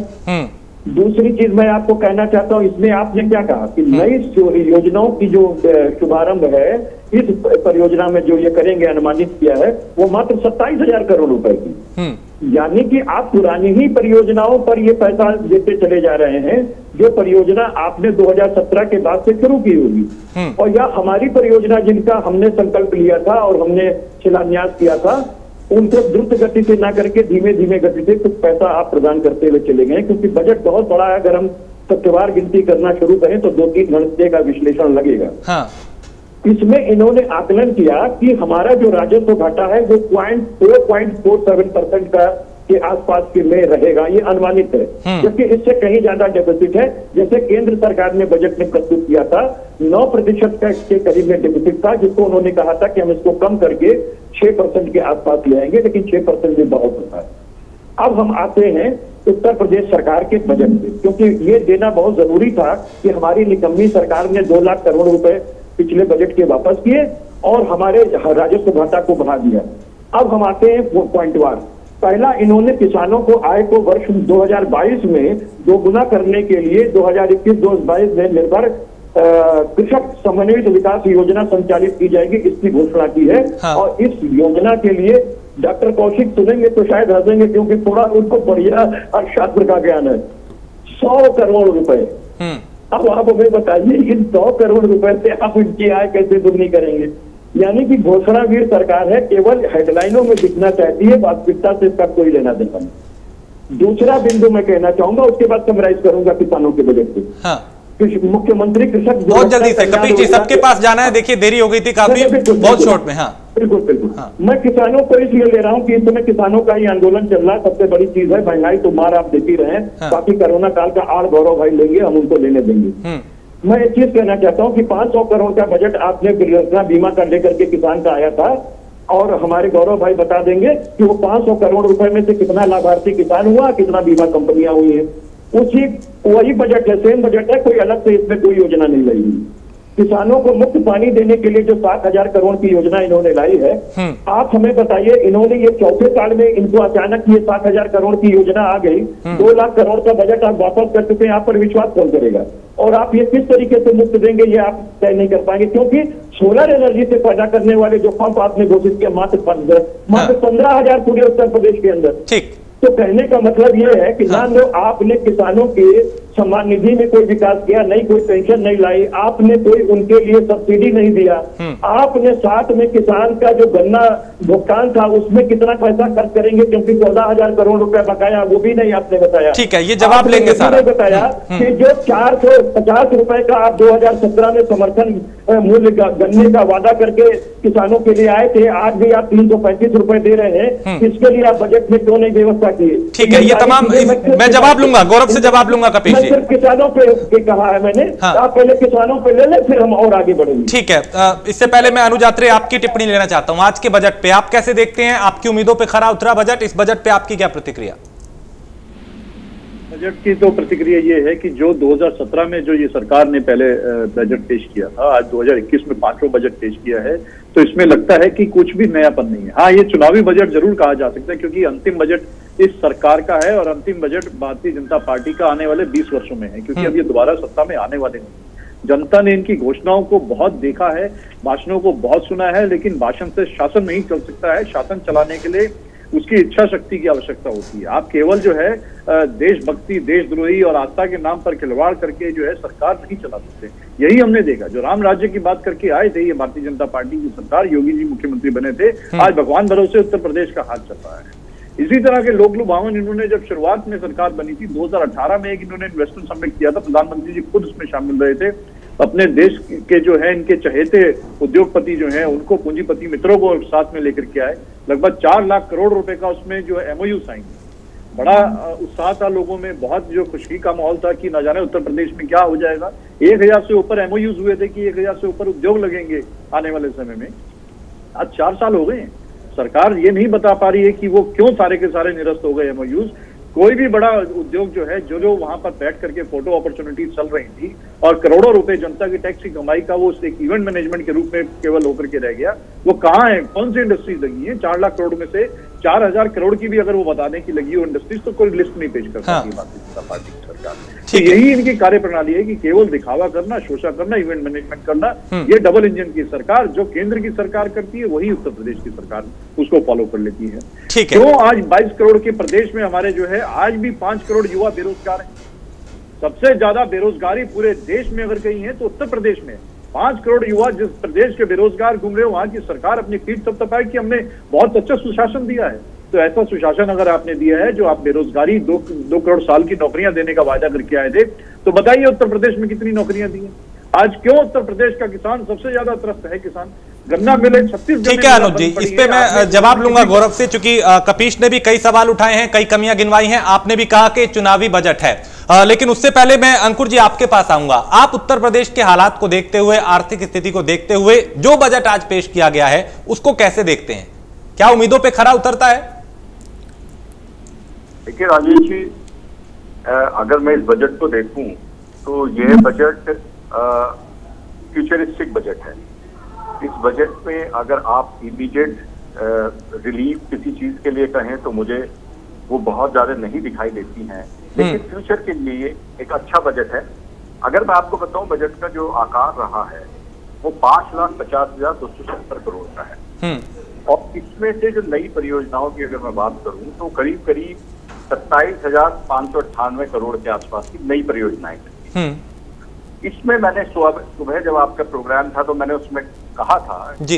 दूसरी चीज मैं आपको कहना चाहता हूं, इसमें आपने क्या कहा कि नई योजनाओं की जो शुभारंभ है इस परियोजना में जो ये करेंगे, अनुमानित किया है वो मात्र 27,000 करोड़ रुपए की। यानी कि आप पुरानी ही परियोजनाओं पर ये पैसा देते चले जा रहे हैं, जो परियोजना आपने 2017 के बाद से शुरू की होगी। और या हमारी परियोजना जिनका हमने संकल्प लिया था और हमने शिलान्यास किया था, उनको द्रुत गति से ना करके धीमे धीमे गति से कुछ पैसा आप प्रदान करते हुए चले गए, क्योंकि बजट बहुत बड़ा है। अगर हम सत्यवार गिनती करना शुरू करें तो 2-3 घंटे का विश्लेषण लगेगा। हाँ। इसमें इन्होंने आकलन किया कि हमारा जो राजस्व घाटा है वो 4.47% का के आसपास के में रहेगा, ये अनुमानित है। जबकि इससे कहीं ज्यादा डेफिसिट है। जैसे केंद्र सरकार ने बजट में प्रस्तुत किया था 9% के करीब में डेफिसिट था, जिसको उन्होंने कहा था कि हम इसको कम करके 6% के आसपास ले आएंगे, लेकिन 6% में बहुत होता है। अब हम आते हैं उत्तर प्रदेश सरकार के बजट में, क्योंकि ये देना बहुत जरूरी था कि हमारी निकम्मी सरकार ने 2 लाख करोड़ रुपए पिछले बजट के वापस किए और हमारे राजस्व घाटा को बढ़ा दिया। अब हम आते हैं पॉइंटवार। पहला, इन्होंने किसानों को आय को वर्ष 2022 में दोगुना करने के लिए 2021-2022 में निर्भर कृषक समन्वित विकास योजना संचालित की जाएगी, इसकी घोषणा की है। हाँ। और इस योजना के लिए डॉक्टर कौशिक सुनेंगे तो शायद हंसेंगे, क्योंकि थोड़ा उनको बढ़िया अर्थशास्त्र का ज्ञान है। 100 करोड़ रुपए। अब आप हमें बताइए, इन 100 करोड़ रुपए से आप इनकी आय कैसे दुगनी करेंगे? यानी कि घोषणा वीर सरकार है, केवल हेडलाइनों में दिखना चाहती है, वास्तविकता से इसका कोई लेना देना नहीं। दूसरा बिंदु मैं कहना चाहूंगा, उसके बाद समराइज करूंगा किसानों के बजट को। हाँ। मुख्यमंत्री कृषक बहुत जल्दी से, कपिल जी सबके पास जाना है, देखिए देरी हो गई थी काफी, बहुत शॉर्ट में। हाँ बिल्कुल बिल्कुल। हाँ। मैं किसानों को इसलिए ले रहा हूँ कि इस समय किसानों का ही आंदोलन चल रहा है। सबसे बड़ी चीज है महंगाई तो मार आप देती रहे। हाँ। बाकी कोरोना काल का आड़ गौरव भाई लेंगे, हम उनको लेने देंगे। मैं एक चीज कहना चाहता हूँ कि 500 करोड़ का बजट आपने दुर्घटना बीमा का लेकर के किसान का आया था, और हमारे गौरव भाई बता देंगे कि वो 500 करोड़ रुपए में से कितना लाभार्थी किसान हुआ, कितना बीमा कंपनियां हुई है। वही बजट है, सेम बजट है, कोई अलग से इसमें कोई योजना नहीं लाई। किसानों को मुफ्त पानी देने के लिए जो 7,000 करोड़ की योजना इन्होंने लाई है, आप हमें बताइए, इन्होंने ये चौथे साल में इनको अचानक ये 7,000 करोड़ की योजना आ गई, 2 लाख करोड़ का बजट आप वापस कर चुके हैं, आप पर विश्वास कौन करेगा? और आप ये किस तरीके से मुफ्त देंगे ये आप तय नहीं कर पाएंगे, क्योंकि सोलर एनर्जी से पैदा करने वाले जो पंप आपने घोषित किया मात्र 15,000 पूरे उत्तर प्रदेश के अंदर। ठीक। तो कहने का मतलब ये है कि मान लो आपने किसानों के सम्मान निधि में कोई विकास किया नहीं, कोई पेंशन नहीं लाई, आपने कोई उनके लिए सब्सिडी नहीं दिया, आपने साथ में किसान का जो गन्ना भुगतान था उसमें कितना पैसा खर्च करेंगे, क्योंकि 14,000 करोड़ रुपए बकाया, वो भी नहीं आपने बताया। ठीक है, ये जवाब लेंगे सारा। बताया कि जो 450 रुपए का आप 2017 में समर्थन मूल्य गन्ने का वादा करके किसानों के लिए आए थे, आज भी आप 335 रुपए दे रहे हैं, इसके लिए आप बजट में क्यों नहीं व्यवस्था की? ठीक है, ये तमाम मैं जवाब लूंगा, गौरव से जवाब लूंगा कपिल जी। सिर्फ किसानों पे कहा है मैंने। हाँ। आप पहले किसानों पे ले लें, फिर हम और आगे बढ़ेंगे। ठीक है, इससे पहले मैं अनुज आत्रे आपकी टिप्पणी लेना चाहता हूं। आज के बजट पे आप कैसे देखते हैं? आपकी उम्मीदों पे खरा उतरा बजट, इस बजट पे आपकी क्या प्रतिक्रिया? बजट की तो प्रतिक्रिया ये है कि जो 2017 में जो ये सरकार ने पहले बजट पेश किया था, आज 2021 में पांचवा बजट पेश किया है, तो इसमें लगता है कि कुछ भी नयापन नहीं है। हाँ, ये चुनावी बजट जरूर कहा जा सकता है, क्योंकि अंतिम बजट इस सरकार का है और अंतिम बजट भारतीय जनता पार्टी का आने वाले 20 वर्षों में है, क्योंकि अब ये दोबारा सत्ता में आने वाले नहीं। जनता ने इनकी घोषणाओं को बहुत देखा है, भाषणों को बहुत सुना है, लेकिन भाषण से शासन नहीं चल सकता है। शासन चलाने के लिए उसकी इच्छा शक्ति की आवश्यकता होती है। आप केवल जो है देशभक्ति, देशद्रोही और आस्था के नाम पर खिलवाड़ करके जो है सरकार नहीं चला सकते। यही हमने देखा, जो राम राज्य की बात करके आए थे ये भारतीय जनता पार्टी की सरकार, योगी जी मुख्यमंत्री बने थे, आज भगवान भरोसे उत्तर प्रदेश का हाथ चल रहा है। इसी तरह के लोक लुभावन इन्होंने जब शुरुआत में सरकार बनी थी 2018 में एक इन्होंने इन्वेस्टमेंट समिट किया था, प्रधानमंत्री जी खुद उसमें शामिल रहे थे। अपने देश के जो है इनके चहेते उद्योगपति जो हैं उनको, पूंजीपति मित्रों को साथ में लेकर के आए। लगभग 4 लाख करोड़ रुपए का उसमें जो है MOU साइन। बड़ा उत्साह था लोगों में, बहुत जो खुशी का माहौल था कि न जाने उत्तर प्रदेश में क्या हो जाएगा। 1000 से ऊपर MOUs हुए थे कि 1000 से ऊपर उद्योग लगेंगे आने वाले समय में। आज 4 साल हो गए हैं, सरकार ये नहीं बता पा रही है कि वो क्यों सारे के सारे निरस्त हो गए MOUs। कोई भी बड़ा उद्योग जो है, जो वहां पर बैठ करके फोटो अपॉर्चुनिटीज चल रही थी और करोड़ों रुपए जनता की टैक्स की कमाई का वो एक इवेंट मैनेजमेंट के रूप में केवल होकर के रह गया, वो कहाँ है? कौन सी इंडस्ट्रीज लगी है? 4 लाख करोड़ में से 4000 करोड़ की भी अगर वो बताने की लगी हो इंडस्ट्रीज, तो कोई लिस्ट नहीं पेश कर सकती भारतीय जनता पार्टी की सरकार। तो यही इनकी कार्यप्रणाली है कि केवल दिखावा करना, शोषा करना, इवेंट मैनेजमेंट करना। ये डबल इंजन की सरकार, जो केंद्र की सरकार करती है वही उत्तर प्रदेश की सरकार उसको फॉलो कर लेती है। ठीक है। तो आज 22 करोड़ के प्रदेश में हमारे जो है आज भी 5 करोड़ युवा बेरोजगार हैं। सबसे ज्यादा बेरोजगारी पूरे देश में अगर कहीं है तो उत्तर प्रदेश में। 5 करोड़ युवा जिस प्रदेश के बेरोजगार घूम रहे हो, वहां की सरकार अपनी पीठ थपथपाए कि हमने बहुत अच्छा सुशासन दिया है। तो ऐसा सुशासन अगर आपने दिया है, जो आप बेरोजगारी 2 करोड़ साल की नौकरियां देने का वादा करके आए थे, तो बताइए उत्तर प्रदेश में कितनी नौकरियां दी हैं? आज क्यों उत्तर प्रदेश का किसान सबसे ज्यादा त्रस्त है? किसान गन्ना मिले 36। ठीक है अनुज जी, इस पे मैं जवाब लूंगा गौरव से, चूंकि कपीश ने भी कई सवाल उठाए हैं, कई कमियां गिनवाई हैं। आपने भी कहा कि चुनावी बजट है, लेकिन उससे पहले मैं अंकुर जी आपके पास आऊंगा। आप उत्तर प्रदेश के हालात को देखते हुए, आर्थिक स्थिति को देखते हुए जो बजट आज पेश किया गया है उसको कैसे देखते हैं? क्या उम्मीदों पर खरा उतरता है? देखिए राजेश जी, अगर मैं इस बजट को देखूं तो यह बजट फ्यूचरिस्टिक बजट है। इस बजट में अगर आप इमीडिएट रिलीफ किसी चीज के लिए कहें तो मुझे वो बहुत ज्यादा नहीं दिखाई देती हैं, लेकिन फ्यूचर के लिए एक अच्छा बजट है। अगर मैं आपको बताऊं बजट का जो आकार रहा है वो 5,50,270 करोड़ का है, और इसमें से जो नई परियोजनाओं की अगर मैं बात करूं तो करीब करीब 27,598 करोड़ के आसपास की नई परियोजनाएं हैं। इसमें मैंने सुबह जब आपका प्रोग्राम था तो मैंने उसमें कहा था कि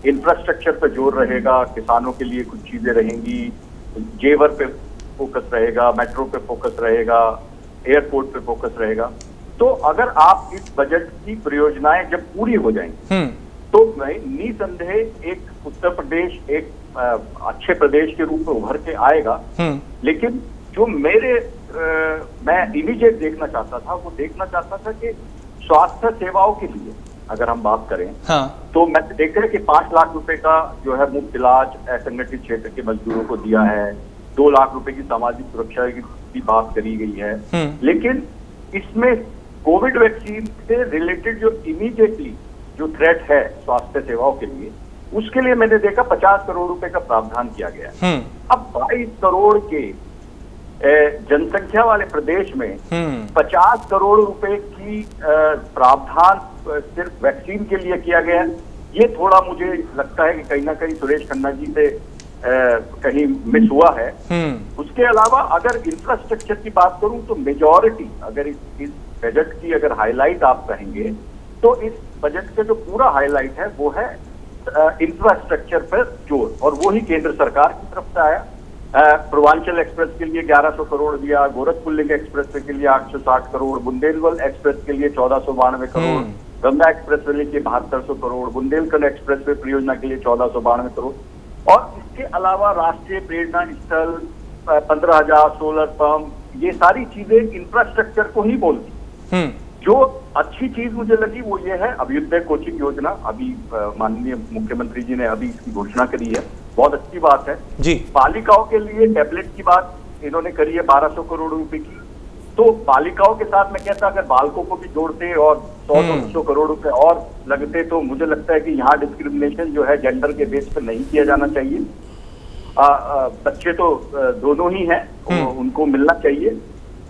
इंफ्रास्ट्रक्चर पे जोर रहेगा, किसानों के लिए कुछ चीजें रहेंगी, जेवर पे फोकस रहेगा, मेट्रो पे फोकस रहेगा, एयरपोर्ट पे फोकस रहेगा। तो अगर आप इस बजट की परियोजनाएं जब पूरी हो जाएंगी तो निसंदेह एक उत्तर प्रदेश एक अच्छे प्रदेश के रूप में उभर के आएगा। लेकिन जो मैं इमीडिएट देखना चाहता था, वो देखना चाहता था कि स्वास्थ्य सेवाओं के लिए अगर हम बात करें तो मैं देख रहा कि 5 लाख रुपए का जो है मुफ्त इलाज असंगठित क्षेत्र के मजदूरों को दिया है, 2 लाख रुपए की सामाजिक सुरक्षा की बात करी गई है। लेकिन इसमें कोविड वैक्सीन से रिलेटेड जो इमीडिएटली जो थ्रेट है स्वास्थ्य सेवाओं के लिए, उसके लिए मैंने देखा 50 करोड़ रुपए का प्रावधान किया गया है। अब 22 करोड़ के जनसंख्या वाले प्रदेश में 50 करोड़ रुपए की प्रावधान सिर्फ वैक्सीन के लिए किया गया, ये थोड़ा मुझे लगता है कि कहीं ना कहीं सुरेश खन्ना जी से कहीं मिस हुआ है। उसके अलावा अगर इंफ्रास्ट्रक्चर की बात करूं तो मेजॉरिटी अगर इस बजट की अगर हाईलाइट आप कहेंगे तो इस बजट का जो पूरा हाईलाइट है वो है इंफ्रास्ट्रक्चर पर जोर, और वो ही केंद्र सरकार की तरफ से आया। पूर्वांचल एक्सप्रेस के लिए 1100 करोड़ दिया, गोरखपुर लिंक एक्सप्रेस के लिए 860 करोड़, बुंदेलखंड एक्सप्रेस के लिए 1492 करोड़, गंगा एक्सप्रेस के लिए 7200 करोड़, बुंदेलखंड एक्सप्रेस वे परियोजना के लिए 1492 करोड़, और इसके अलावा राष्ट्रीय प्रेरणा स्थल, 15,000 सोलर पंप, ये सारी चीजें इंफ्रास्ट्रक्चर को ही बोलती। जो अच्छी चीज मुझे लगी वो ये है अभ्युदय कोचिंग योजना, अभी माननीय मुख्यमंत्री जी ने अभी इसकी घोषणा करी है, बहुत अच्छी बात है जी। बालिकाओं के लिए टैबलेट की बात इन्होंने करी है 1200 करोड़ रुपए की। तो बालिकाओं के साथ मैं कहता अगर बालकों को भी जोड़ते और 100-200 करोड़ रुपए और लगते तो मुझे लगता है कि यहाँ डिस्क्रिमिनेशन जो है जेंडर के बेस पर नहीं किया जाना चाहिए। बच्चे तो दोनों ही हैं, उनको मिलना चाहिए।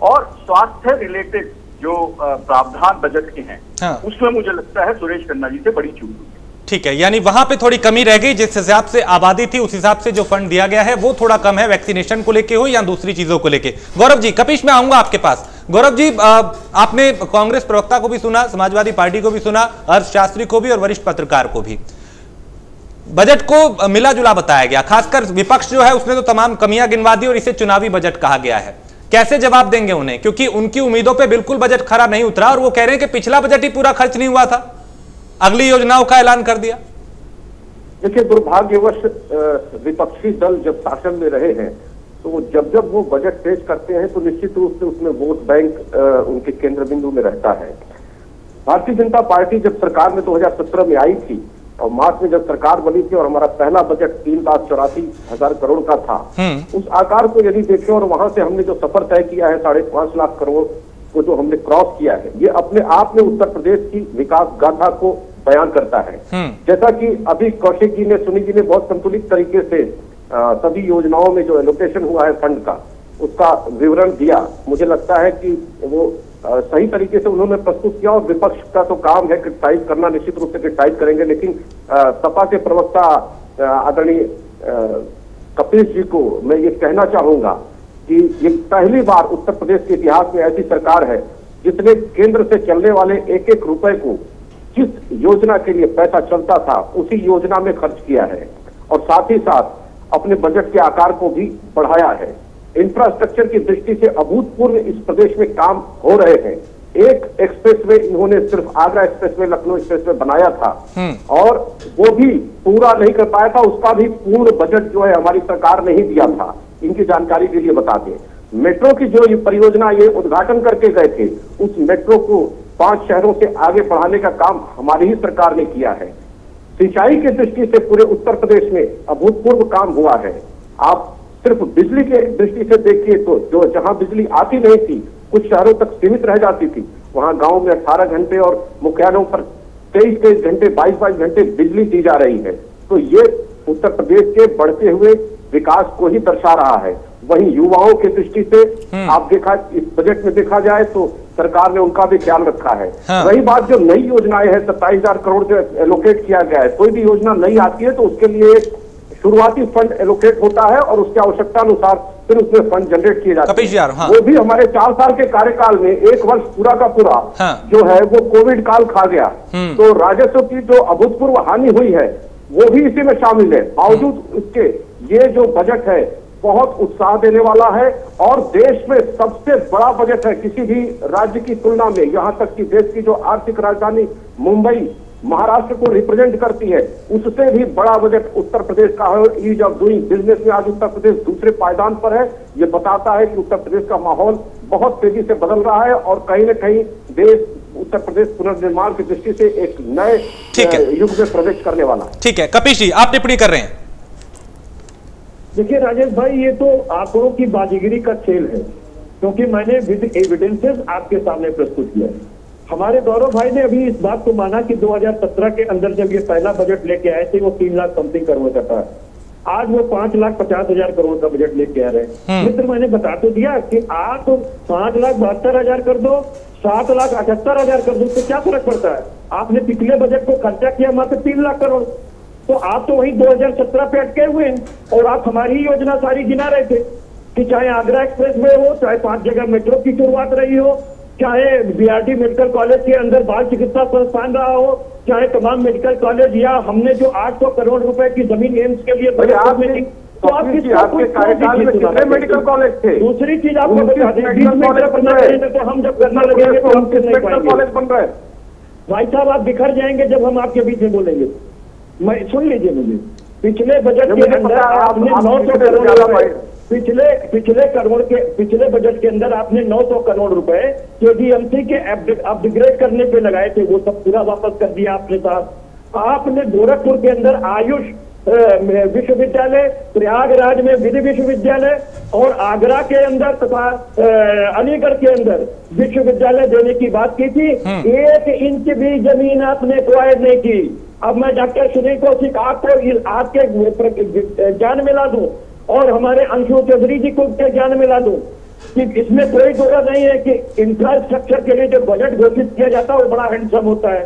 और स्वास्थ्य रिलेटेड जो प्रावधान बजट के हैं, हाँ। उसमें मुझे लगता है सुरेश खन्ना जी से बड़ी चूक हुई। ठीक है, यानी वहां पे थोड़ी कमी रह गई, जिस हिसाब से आबादी थी उस हिसाब से जो फंड दिया गया है वो थोड़ा कम है, वैक्सीनेशन को लेके हो या दूसरी चीजों को लेके। गौरव जी, कपिश मैं आऊंगा आपके पास। गौरव जी, आपने कांग्रेस प्रवक्ता को भी सुना, समाजवादी पार्टी को भी सुना, अर्थशास्त्री को भी और वरिष्ठ पत्रकार को भी। बजट को मिला जुला बताया गया, खासकर विपक्ष जो है उसने तो तमाम कमियां गिनवा दी और इसे चुनावी बजट कहा गया है। कैसे जवाब देंगे उन्हें, क्योंकि उनकी उम्मीदों पे बिल्कुल बजट खरा नहीं उतरा और वो कह रहे हैं कि पिछला बजट ही पूरा खर्च नहीं हुआ था, अगली योजनाओं का ऐलान कर दिया। देखिए, दुर्भाग्यवश विपक्षी दल जब शासन में रहे हैं तो जब वो बजट पेश करते हैं तो निश्चित रूप से उसमें वोट बैंक उनके केंद्र बिंदु में रहता है। भारतीय जनता पार्टी जब सरकार में 2017 में आई थी और मार्च में जब सरकार बनी थी और हमारा पहला बजट 3,84,000 करोड़ का था, उस आकार को यदि देखें और वहां से हमने जो सफर तय किया है 5.5 लाख करोड़ को जो हमने क्रॉस किया है, ये अपने आप में उत्तर प्रदेश की विकास गाथा को बयान करता है। जैसा कि अभी कौशिक जी ने, सुनी जी ने बहुत संतुलित तरीके से सभी योजनाओं में जो एलोकेशन हुआ है फंड का, उसका विवरण दिया। मुझे लगता है कि वो सही तरीके से उन्होंने प्रस्तुत किया। और विपक्ष का तो काम है क्रिटिसाइज करना, निश्चित रूप से क्रिटिसाइज करेंगे, लेकिन सपा के प्रवक्ता आदरणीय कपिल जी को मैं ये कहना चाहूंगा कि ये पहली बार उत्तर प्रदेश के इतिहास में ऐसी सरकार है जिसने केंद्र से चलने वाले एक एक रुपए को जिस योजना के लिए पैसा चलता था उसी योजना में खर्च किया है और साथ ही साथ अपने बजट के आकार को भी बढ़ाया है। इंफ्रास्ट्रक्चर की दृष्टि से अभूतपूर्व इस प्रदेश में काम हो रहे हैं। एक एक्सप्रेसवे इन्होंने सिर्फ आगरा एक्सप्रेसवे, लखनऊ एक्सप्रेसवे बनाया था और वो भी पूरा नहीं कर पाया था, उसका भी पूर्ण बजट जो है हमारी सरकार ने ही दिया था। इनकी जानकारी के लिए बता दें, मेट्रो की जो ये परियोजना ये उद्घाटन करके गए थे, उस मेट्रो को 5 शहरों से आगे बढ़ाने का काम हमारी ही सरकार ने किया है। सिंचाई की दृष्टि से पूरे उत्तर प्रदेश में अभूतपूर्व काम हुआ है। आप सिर्फ बिजली के दृष्टि से देखिए तो जो जहां बिजली आती नहीं थी, कुछ शहरों तक सीमित रह जाती थी, वहां गांव में 18 घंटे और मुख्यालयों पर 23 घंटे 22 घंटे बिजली दी जा रही है। तो ये उत्तर प्रदेश के बढ़ते हुए विकास को ही दर्शा रहा है। वहीं युवाओं की दृष्टि से आप देखा, इस बजट में देखा जाए तो सरकार ने उनका भी ख्याल रखा है। वही बात जो नई योजनाएं हैं, 27,000 करोड़ जो एलोकेट किया गया है, कोई भी योजना नई आती है तो उसके लिए शुरुआती फंड एलोकेट होता है और उसके आवश्यकता अनुसार फिर उसमें फंड जनरेट किए जाते हैं। वो भी हमारे 4 साल के कार्यकाल में 1 वर्ष पूरा का पूरा जो है वो कोविड काल खा गया, तो राजस्व की जो अभूतपूर्व हानि हुई है वो भी इसी में शामिल है। बावजूद उसके ये जो बजट है बहुत उत्साह देने वाला है और देश में सबसे बड़ा बजट है किसी भी राज्य की तुलना में। यहाँ तक कि देश की जो आर्थिक राजधानी मुंबई महाराष्ट्र को रिप्रेजेंट करती है, उससे भी बड़ा बजट उत्तर प्रदेश का है। ईज ऑफ डूइंग बिजनेस में आज उत्तर प्रदेश दूसरे पायदान पर है। ये बताता है कि उत्तर प्रदेश का माहौल बहुत तेजी से बदल रहा है और कहीं न कहीं देश उत्तर प्रदेश पुनर्निर्माण की दृष्टि से एक नए युग में प्रवेश करने वाला है। ठीक है, कपिश जी आप टिप्पणी कर रहे हैं। देखिए राजेश भाई, ये तो आंकड़ों की बाजीगिरी का खेल है, क्योंकि मैंने विद एविडेंसेस आपके सामने प्रस्तुत किया है। हमारे गौरव भाई ने अभी इस बात को माना कि 2017 के अंदर जब ये पहला बजट लेके आए थे वो 3 लाख समथिंग करोड़ का था, आज वो 5,50,000 करोड़ का बजट लेके आ रहे हैं। मित्र, मैंने बता तो दिया कि आप 5,72,000 कर दो, 7,78,000 कर दो, तो क्या फर्क पड़ता है। आपने पिछले बजट को खर्चा किया मात्र 3 लाख करोड़, तो आप तो वही 2017 पे अटके हुए हैं और आप हमारी ही योजना सारी गिना रहे थे कि चाहे आगरा एक्सप्रेस वे हो, चाहे 5 जगह मेट्रो की शुरुआत रही हो, चाहे बीआरडी मेडिकल कॉलेज के अंदर बाल चिकित्सा संस्थान रहा हो, चाहे तमाम मेडिकल कॉलेज, या हमने जो 800 करोड़ रुपए की जमीन एम्स के लिए तो आप आपके कार्यकाल में कितने मेडिकल कॉलेज थे? दूसरी चीज आपको बता दें, तो हम जब करना लगेंगे तो हम मेडिकल कॉलेज बन रहे हैं। भाई साहब, आप बिखर जाएंगे जब हम आपके बीच में बोलेंगे। मैं सुन लीजिए, मुझे पिछले बजट के अंदर आपने 900 करोड़ पिछले बजट के अंदर आपने 900 करोड़ रुपए केजीएमसी के अपग्रेड करने पे लगाए थे, वो सब पूरा वापस कर दिया आपने साहब। आपने गोरखपुर के अंदर आयुष विश्वविद्यालय, प्रयागराज में विधि विश्वविद्यालय और आगरा के अंदर तथा अलीगढ़ के अंदर विश्वविद्यालय देने की बात की थी। 1 इंच भी जमीन आपने एक्वायर नहीं की। अब मैं डॉक्टर सुनील कौशिक आपको आपके जान में ला दूं और हमारे अंशु चौधरी जी को जान में ला दूं कि इसमें कोई दोहरा नहीं है कि इंफ्रास्ट्रक्चर के लिए जो बजट घोषित किया जाता है वो बड़ा हैंडसम होता है,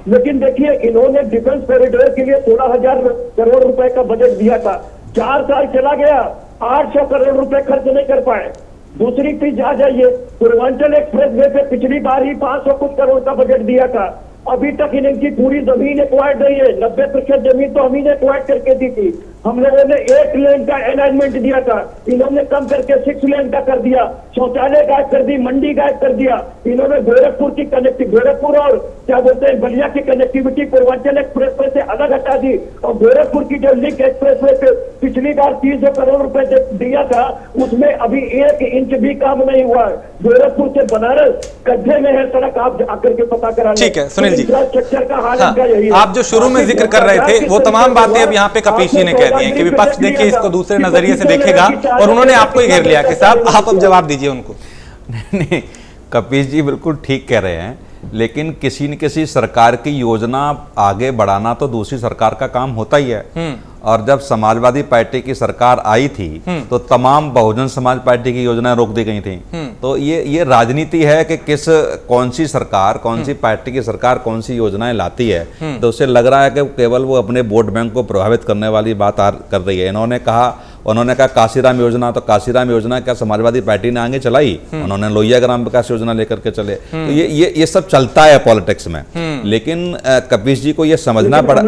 लेकिन देखिए इन्होंने डिफेंस कॉरिडोर के लिए 16,000 करोड़ रुपए का बजट दिया था। 4 साल चला गया, 800 करोड़ रुपए खर्च नहीं कर पाए। दूसरी चीज आ जाइए, पूर्वांचल एक्सप्रेस वे पे पिछली बार ही 500 कुछ करोड़ का बजट दिया था, अभी तक इनकी पूरी जमीन एक्वायर्ड नहीं है। 90% जमीन तो हम ही ने एक्वायर्ड करके दी थी। हम लोगों ने 8 लेन का अलाइनमेंट दिया था, इन्होंने कम करके 6 लेन का कर दिया। शौचालय गायब कर दी, मंडी गायब कर दिया। इन्होंने गोरखपुर की गोरखपुर और क्या बोलते हैं बलिया की कनेक्टिविटी पूर्वांचल एक्सप्रेस वे से अलग हटा दी और गोरखपुर की जो लिंक एक्सप्रेस वे पे पिछली बार 300 करोड़ रुपए दिया था, उसमें अभी 1 इंच भी काम नहीं हुआ है। गोरखपुर से बनारस गड्ढे में है सड़क, आप आकर के पता करा। ठीक है सुनील जी, इंफ्रास्ट्रक्चर का हाल हाँ, यही है। आप जो शुरू में जिक्र कर रहे थे वो तमाम बातें अब यहाँ पे कपीश जी ने कह दी हैं कि विपक्ष देखिए इसको दूसरे नजरिए से देखेगा, और उन्होंने आपको ही घेर लिया कि साहब आप अब जवाब दीजिए उनको। नहीं, कपीश जी बिल्कुल ठीक कह रहे हैं, लेकिन किसी न किसी सरकार की योजना आगे बढ़ाना तो दूसरी सरकार का काम होता ही है। और जब समाजवादी पार्टी की सरकार आई थी तो तमाम बहुजन समाज पार्टी की योजनाएं रोक दी गई थी। तो ये राजनीति है कि कौन सी सरकार, कौन सी पार्टी की सरकार कौन सी योजनाएं लाती है। तो उससे लग रहा है कि केवल वो अपने वोट बैंक को प्रभावित करने वाली बात कर रही है। उन्होंने कहा काशीराम योजना, तो काशीराम योजना क्या समाजवादी पार्टी ने आगे चलाई? उन्होंने लोहिया ग्राम विकास योजना लेकर के चले। तो ये सब चलता है पॉलिटिक्स में। लेकिन कपीश जी को ये समझना पड़ा।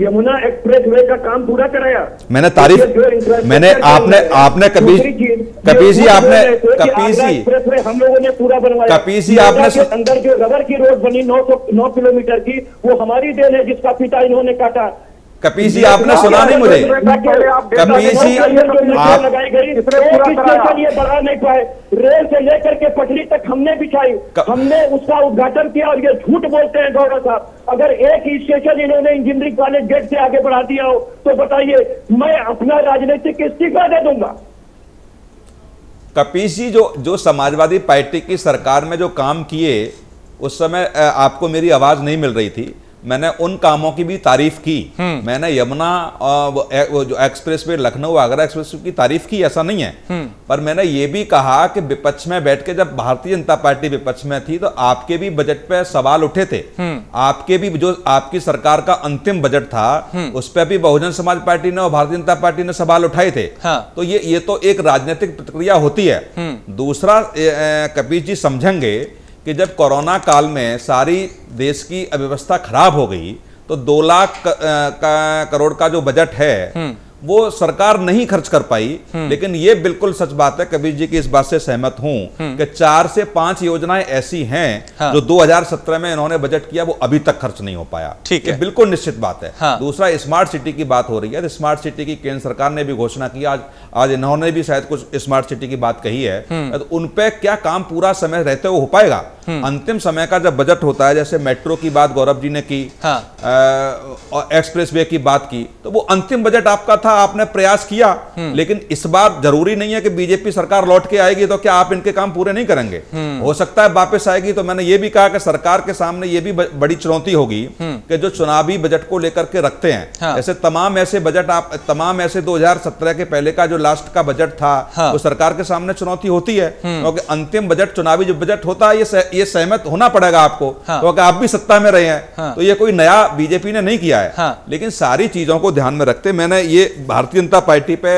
यमुना एक्सप्रेस वे का काम पूरा कराया, मैंने तारीफ, मैंने आपने कपीश जी हम लोगों ने पूरा बनवाया। कपीश जी आपने अंदर जो रबर की रोड बनी 9 किलोमीटर की, वो हमारी देन है जिसका फीता इन्होंने काटा। कपीश जी आपने सुना नहीं मुझे? कपीश जी आप लगाई गई स्टेशन ये बढ़ा नहीं पाए, रेल से लेकर के पटरी तक हमने बिछाई, हमने उसका उद्घाटन किया और ये झूठ बोलते हैं गौरव साहब। अगर एक ही स्टेशन इन्होंने इंजीनियरिंग कॉलेज गेट से आगे बढ़ा दिया हो तो बताइए, मैं अपना राजनीतिक इस्तीफा दे दूंगा। कपीश जी जो समाजवादी पार्टी की सरकार में जो काम किए, उस समय आपको मेरी आवाज नहीं मिल रही थी। मैंने उन कामों की भी तारीफ की। मैंने यमुना जो express way Lucknow Agra express की तारीफ की, ऐसा नहीं है। पर मैंने ये भी कहा कि विपक्ष में बैठ के, जब भारतीय जनता पार्टी विपक्ष में थी, तो आपके भी बजट पे सवाल उठे थे। आपके भी जो आपकी सरकार का अंतिम बजट था उस पर भी बहुजन समाज पार्टी ने और भारतीय जनता पार्टी ने सवाल उठाए थे। तो ये तो एक राजनीतिक प्रतिक्रिया होती है। दूसरा कपीश जी समझेंगे कि जब कोरोना काल में सारी देश की अव्यवस्था खराब हो गई तो 2 लाख करोड़ का जो बजट है वो सरकार नहीं खर्च कर पाई। लेकिन ये बिल्कुल सच बात है, कबीर जी की इस बात से सहमत हूं कि 4 से 5 योजनाएं ऐसी हैं जो 2017 में इन्होंने बजट किया वो अभी तक खर्च नहीं हो पाया। ठीक है, बिल्कुल निश्चित बात है। दूसरा, स्मार्ट सिटी की बात हो रही है। स्मार्ट सिटी की केंद्र सरकार ने भी घोषणा की, आज इन्होंने भी शायद कुछ स्मार्ट सिटी की बात कही है। तो उन पे क्या काम पूरा समय रहते हुए हो पाएगा? अंतिम समय का जब बजट होता है, जैसे मेट्रो की बात गौरव जी ने की, एक्सप्रेस वे की बात की, तो वो अंतिम बजट आपका था, आपने प्रयास किया। लेकिन इस बार जरूरी नहीं है कि बीजेपी सरकार लौट के आएगी तो क्या आप इनके काम पूरे नहीं करेंगे। हो सकता है वापस आएगी। तो मैंने ये भी कहा कि सरकार के सामने ये भी बड़ी चुनौती होगी कि जो चुनावी बजट को लेकर के रखते हैं, जैसे तमाम ऐसे बजट, आप तमाम ऐसे 2017 के पहले का जो लास्ट का बजट था वो सरकार के सामने चुनौती होती है, क्योंकि अंतिम बजट, चुनावी जो बजट होता है, ये सहमत होना पड़ेगा आपको, क्योंकि आप भी सत्ता में रहे हैं। तो ये कोई नया बीजेपी ने नहीं किया है। लेकिन सारी चीजों को ध्यान में रखते मैंने ये भारतीय जनता पार्टी पे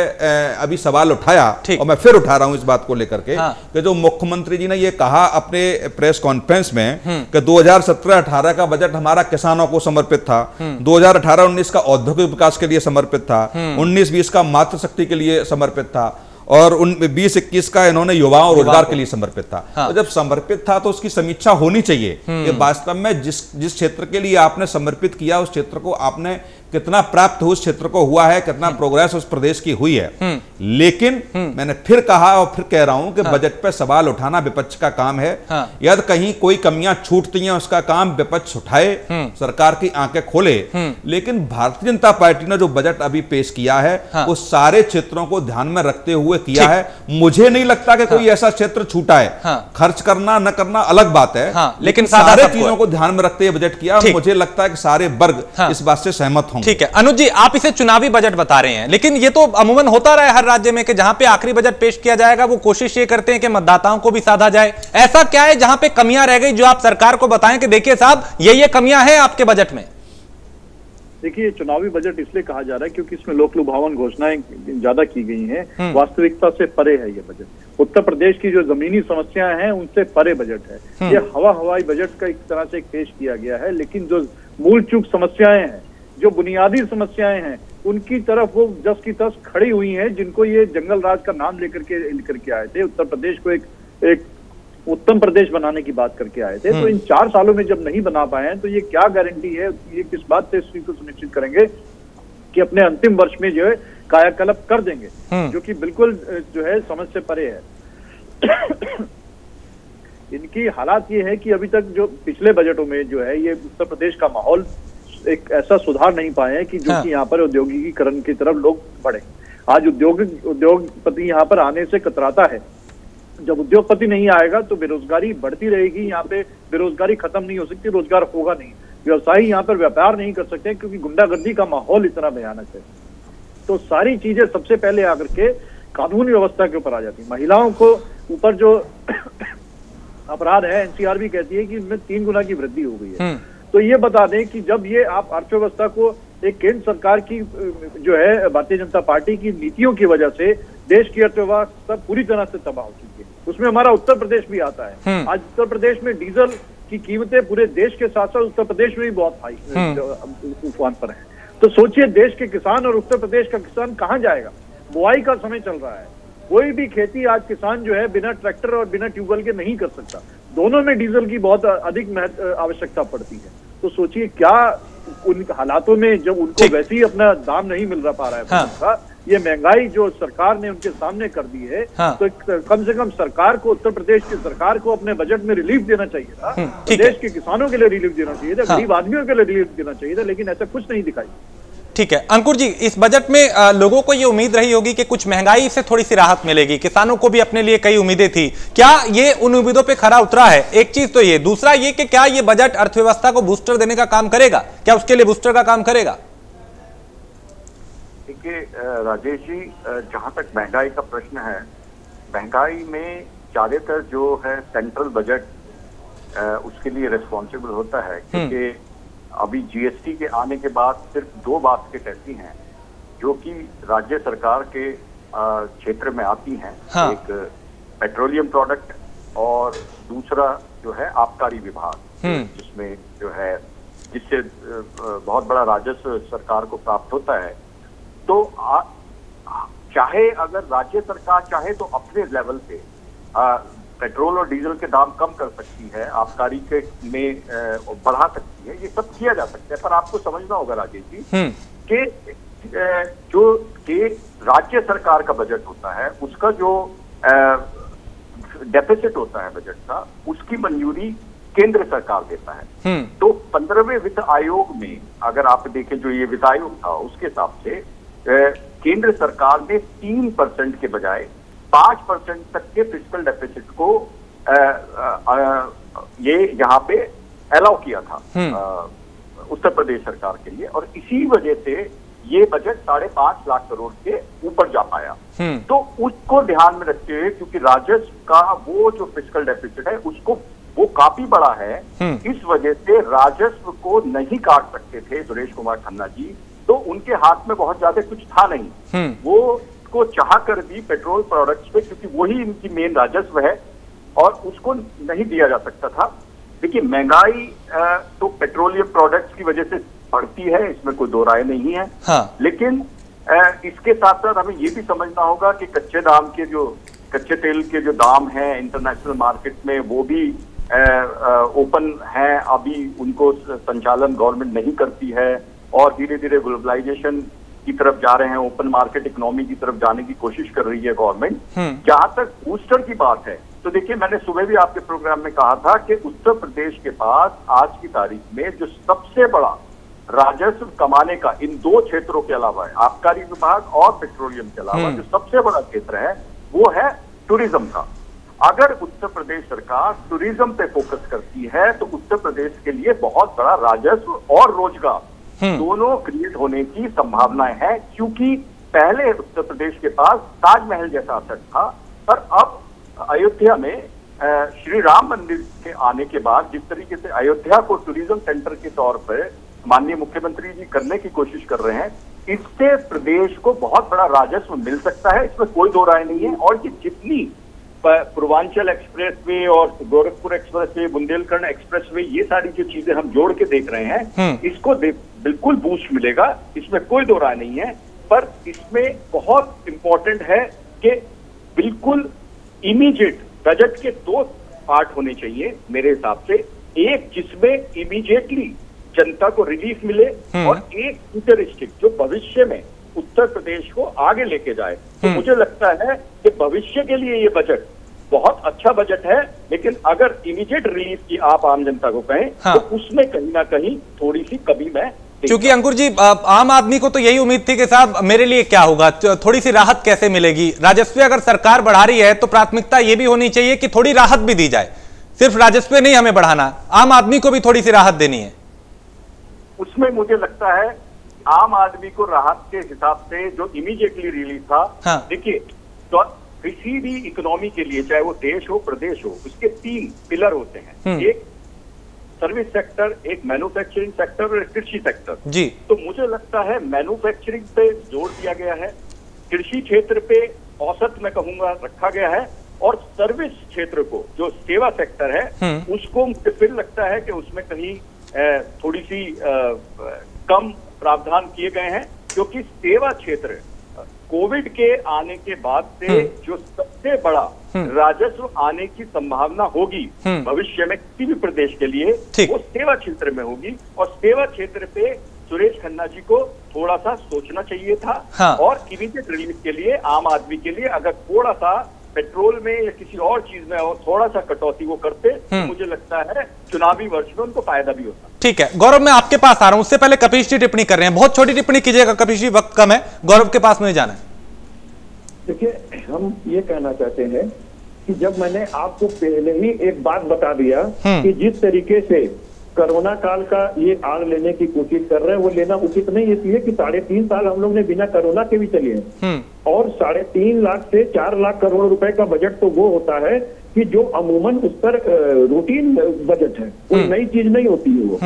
अभी सवाल उठाया, और मैं फिर उठा रहा हूं इस बात को लेकर के कि जो मुख्यमंत्री जी ने ये कहा अपने प्रेस कॉन्फ्रेंस में कि 2017-18 का बजट हमारा किसानों को समर्पित था, 2018-19 का औद्योगिक विकास के लिए समर्पित था, 19-20 का मातृशक्ति के लिए समर्पित था, और 20-21 का इन्होंने युवाओं और रोजगार के लिए समर्पित था। तो जब समर्पित था तो उसकी समीक्षा होनी चाहिए कि वास्तव में जिस क्षेत्र के लिए आपने समर्पित किया, उस क्षेत्र को आपने कितना प्राप्त उस क्षेत्र को हुआ है, कितना प्रोग्रेस उस प्रदेश की हुई है। लेकिन मैंने फिर कहा और फिर कह रहा हूं कि बजट पे सवाल उठाना विपक्ष का काम है। यदि कहीं कोई कमियां छूटती हैं उसका काम विपक्ष उठाए, सरकार की आंखें खोले। लेकिन भारतीय जनता पार्टी ने जो बजट अभी पेश किया है वो सारे क्षेत्रों को ध्यान में रखते हुए किया है। मुझे नहीं लगता कि कोई ऐसा क्षेत्र छूटा है। खर्च करना न करना अलग बात है, लेकिन सारे चीजों को ध्यान में रखते हुए बजट किया। मुझे लगता है कि सारे वर्ग इस बात से सहमत होंगे। ठीक है अनुज जी, आप इसे चुनावी बजट बता रहे हैं, लेकिन ये तो अमूमन होता रहा है हर राज्य में कि जहां पे आखिरी बजट पेश किया जाएगा वो कोशिश ये करते हैं कि मतदाताओं को भी साधा जाए। ऐसा क्या है जहां पे कमियां रह गई जो आप सरकार को बताएं कि देखिए साहब ये कमियां हैं आपके बजट में? देखिए, चुनावी बजट इसलिए कहा जा रहा है क्योंकि इसमें लोक लुभावन घोषणाएं ज्यादा की गई हैं, वास्तविकता से परे है ये बजट। उत्तर प्रदेश की जो जमीनी समस्याएं हैं उनसे परे बजट है। ये हवाई बजट का एक तरह से पेश किया गया है, लेकिन जो मूल चूक समस्याएं हैं, जो बुनियादी समस्याएं हैं, उनकी तरफ वो जस की तस खड़ी हुई हैं, जिनको ये जंगल राज का नाम लेकर के आए थे। उत्तर प्रदेश को एक उत्तम प्रदेश बनाने की बात करके आए थे। तो इन 4 सालों में जब नहीं बना पाए हैं तो ये क्या गारंटी है, ये किस बात से इस चीज को सुनिश्चित करेंगे कि अपने अंतिम वर्ष में जो है कायाकल्प कर देंगे, जो कि बिल्कुल जो है समझ से परे है। इनकी हालात ये है कि अभी तक जो पिछले बजटों में जो है ये उत्तर प्रदेश का माहौल एक ऐसा सुधार नहीं पाए हैं कि जो कि यहाँ पर औद्योगिकीकरण की तरफ लोग बढ़े। आज उद्योगपति यहाँ पर आने से कतराता है। जब उद्योगपति नहीं आएगा तो बेरोजगारी बढ़ती रहेगी। यहाँ पे बेरोजगारी खत्म नहीं हो सकती, रोजगार होगा नहीं। व्यवसायी यहाँ पर व्यापार नहीं कर सकते क्योंकि गुंडागर्दी का माहौल इतना भयानक है। तो सारी चीजें सबसे पहले आकर के कानून व्यवस्था के ऊपर आ जाती है। महिलाओं को ऊपर जो अपराध है, एनसीआर भी कहती है कि इनमें 3 गुना की वृद्धि हो गई है। तो ये बता दें कि जब ये आप अर्थव्यवस्था को एक केंद्र सरकार की जो है भारतीय जनता पार्टी की नीतियों की वजह से देश की अर्थव्यवस्था पूरी तरह से तबाह हो चुकी है, उसमें हमारा उत्तर प्रदेश भी आता है। आज उत्तर प्रदेश में डीजल की कीमतें पूरे देश के साथ साथ उत्तर प्रदेश में भी बहुत हाई तूफान पर है। तो सोचिए, देश के किसान और उत्तर प्रदेश का किसान कहाँ जाएगा? बुआई का समय चल रहा है, कोई भी खेती आज किसान जो है बिना ट्रैक्टर और बिना ट्यूबवेल के नहीं कर सकता। दोनों में डीजल की बहुत अधिक आवश्यकता पड़ती है। तो सोचिए क्या उन हालातों में जब उनको वैसे ही अपना दाम नहीं मिल पा रहा है, ये महंगाई जो सरकार ने उनके सामने कर दी है, तो कम से कम सरकार को, उत्तर प्रदेश की सरकार को अपने बजट में रिलीफ देना चाहिए था। देश के किसानों के लिए रिलीफ देना चाहिए था, गरीब आदमियों के लिए रिलीफ देना चाहिए था, लेकिन ऐसा कुछ नहीं दिखाई। ठीक है अंकुर जी, इस बजट में लोगों को ये उम्मीद रही होगी कि कुछ महंगाई से थोड़ी सी राहत मिलेगी। किसानों को भी अपने लिए कई उम्मीदें थी, क्या ये उन उम्मीदों पे खरा उतरा है? एक चीज तो ये, दूसरा ये कि क्या ये बजट अर्थव्यवस्था को बूस्टर देने का काम करेगा? क्या उसके लिए बूस्टर का काम करेगा? देखिए राजेश जी, जहां तक महंगाई का प्रश्न है, महंगाई में ज्यादातर जो है सेंट्रल बजट उसके लिए रिस्पॉन्सिबल होता है, क्योंकि अभी जीएसटी के आने के बाद सिर्फ 2 बास्केट ऐसी हैं जो कि राज्य सरकार के क्षेत्र में आती हैं। एक पेट्रोलियम प्रोडक्ट और दूसरा जो है आबकारी विभाग, जिसमें जो है जिससे बहुत बड़ा राजस्व सरकार को प्राप्त होता है। तो चाहे अगर राज्य सरकार चाहे तो अपने लेवल पे पेट्रोल और डीजल के दाम कम कर सकती है, आबकारी के में बढ़ा सकती है, ये सब किया जा सकता है। पर आपको समझना होगा राजेश जी कि जो राज्य सरकार का बजट होता है उसका जो डेफिसिट होता है बजट का, उसकी मंजूरी केंद्र सरकार देता है। तो 15वें वित्त आयोग में अगर आप देखें, जो ये वित्त आयोग था, उसके हिसाब से केंद्र सरकार ने 3% के बजाय 5% तक के फिस्कल डेफिसिट को ये यहाँ पे अलाउ किया था उत्तर प्रदेश सरकार के लिए, और इसी वजह से ये बजट 5.5 लाख करोड़ के ऊपर जा पाया। तो उसको ध्यान में रखते हुए, क्योंकि राजस्व का वो जो फिस्कल डेफिसिट है उसको वो काफी बड़ा है, इस वजह से राजस्व को नहीं काट सकते थे सुरेश कुमार खन्ना जी। तो उनके हाथ में बहुत ज्यादा कुछ था नहीं, वो को चाह कर भी पेट्रोल प्रोडक्ट्स पे, क्योंकि वही इनकी मेन राजस्व है, और उसको नहीं दिया जा सकता था। देखिए महंगाई तो पेट्रोलियम प्रोडक्ट्स की वजह से बढ़ती है, इसमें कोई दो राय नहीं है। लेकिन इसके साथ साथ हमें ये भी समझना होगा कि कच्चे तेल के जो दाम हैं इंटरनेशनल मार्केट में, वो भी ओपन है, अभी उनको संचालन गवर्नमेंट नहीं करती है, और धीरे धीरे ग्लोबलाइजेशन की तरफ जा रहे हैं, ओपन मार्केट इकोनॉमी की तरफ जाने की कोशिश कर रही है गवर्नमेंट। जहां तक बूस्टर की बात है तो देखिए, मैंने सुबह भी आपके प्रोग्राम में कहा था कि उत्तर प्रदेश के पास आज की तारीख में जो सबसे बड़ा राजस्व कमाने का इन दो क्षेत्रों के अलावा है, आबकारी विभाग और पेट्रोलियम के अलावा जो सबसे बड़ा क्षेत्र है वो है टूरिज्म का। अगर उत्तर प्रदेश सरकार टूरिज्म पे फोकस करती है तो उत्तर प्रदेश के लिए बहुत बड़ा राजस्व और रोजगार दोनों क्रिएट होने की संभावनाएं हैं, क्योंकि पहले उत्तर प्रदेश के पास ताजमहल जैसा असर था, पर अब अयोध्या में श्री राम मंदिर के आने के बाद जिस तरीके से अयोध्या को टूरिज्म सेंटर के तौर पर माननीय मुख्यमंत्री जी करने की कोशिश कर रहे हैं, इससे प्रदेश को बहुत बड़ा राजस्व मिल सकता है, इसमें कोई दो राय नहीं है। और ये जितनी पूर्वांचल एक्सप्रेसवे और गोरखपुर एक्सप्रेसवे, बुंदेलखंड एक्सप्रेसवे, ये सारी जो चीजें हम जोड़ के देख रहे हैं, इसको बिल्कुल बूस्ट मिलेगा, इसमें कोई दो राय नहीं है। पर इसमें बहुत इंपॉर्टेंट है कि बिल्कुल इमीडिएट बजट के दो पार्ट होने चाहिए मेरे हिसाब से, एक जिसमें इमीडिएटली जनता को रिलीफ मिले और एक फ्यूचरिस्टिक जो भविष्य में उत्तर प्रदेश को आगे लेके जाए। तो मुझे लगता है कि भविष्य के लिए ये बजट बहुत अच्छा बजट है, लेकिन अगर इमीडिएट रिलीफ की आप आम जनता को कहें तो उसमें कहीं ना कहीं थोड़ी सी कमी मैं, क्योंकि अंकुर जी आम आदमी को तो यही उम्मीद थी कि साहब मेरे लिए क्या होगा, थोड़ी सी राहत कैसे मिलेगी। राजस्व अगर सरकार बढ़ा रही है तो प्राथमिकता ये भी होनी चाहिए कि थोड़ी राहत भी दी जाए, सिर्फ राजस्व नहीं हमें बढ़ाना, आम आदमी को भी थोड़ी सी राहत देनी है। उसमें मुझे लगता है आम आदमी को राहत के हिसाब से जो इमीडिएटली रिलीफ था, देखिए तो किसी भी इकोनॉमी के लिए चाहे वो देश हो प्रदेश हो, उसके तीन पिलर होते हैं, एक सर्विस सेक्टर, एक मैन्युफैक्चरिंग सेक्टर और एक कृषि सेक्टर जी। तो मुझे लगता है मैन्युफैक्चरिंग पे जोर दिया गया है, कृषि क्षेत्र पे औसत मैं कहूंगा रखा गया है, और सर्विस क्षेत्र को जो सेवा सेक्टर है उसको मुझे फिर लगता है कि उसमें कहीं थोड़ी सी कम प्रावधान किए गए हैं, क्योंकि सेवा क्षेत्र कोविड के आने के बाद से जो सबसे बड़ा राजस्व आने की संभावना होगी भविष्य में किसी भी प्रदेश के लिए, वो सेवा क्षेत्र में होगी। और सेवा क्षेत्र पे सुरेश खन्ना जी को थोड़ा सा सोचना चाहिए था। और इमीडिएट रिलीफ के लिए आम आदमी के लिए अगर थोड़ा सा पेट्रोल में या किसी और चीज में और थोड़ा सा कटौती वो करते तो मुझे लगता है चुनावी वर्ष में उनको फायदा भी होता। ठीक है गौरव, मैं आपके पास आ रहा हूं, उससे पहले कपीश जी टिप्पणी कर रहे हैं, बहुत छोटी टिप्पणी कीजिएगा कपीश जी, वक्त कम है, गौरव के पास मुझे जाना है। देखिए, हम ये कहना चाहते हैं कि जब मैंने आपको पहले ही एक बात बता दिया कि जिस तरीके से कोरोना काल का ये आग लेने की कोशिश कर रहे हैं वो लेना उचित नहीं, इसलिए कि 3.5 साल हम लोग ने बिना कोरोना के भी चले हैं, और 3.5 लाख से 4 लाख करोड़ रुपए का बजट तो वो होता है कि जो अमूमन उस पर रूटीन बजट है, कोई नई चीज नहीं होती है वो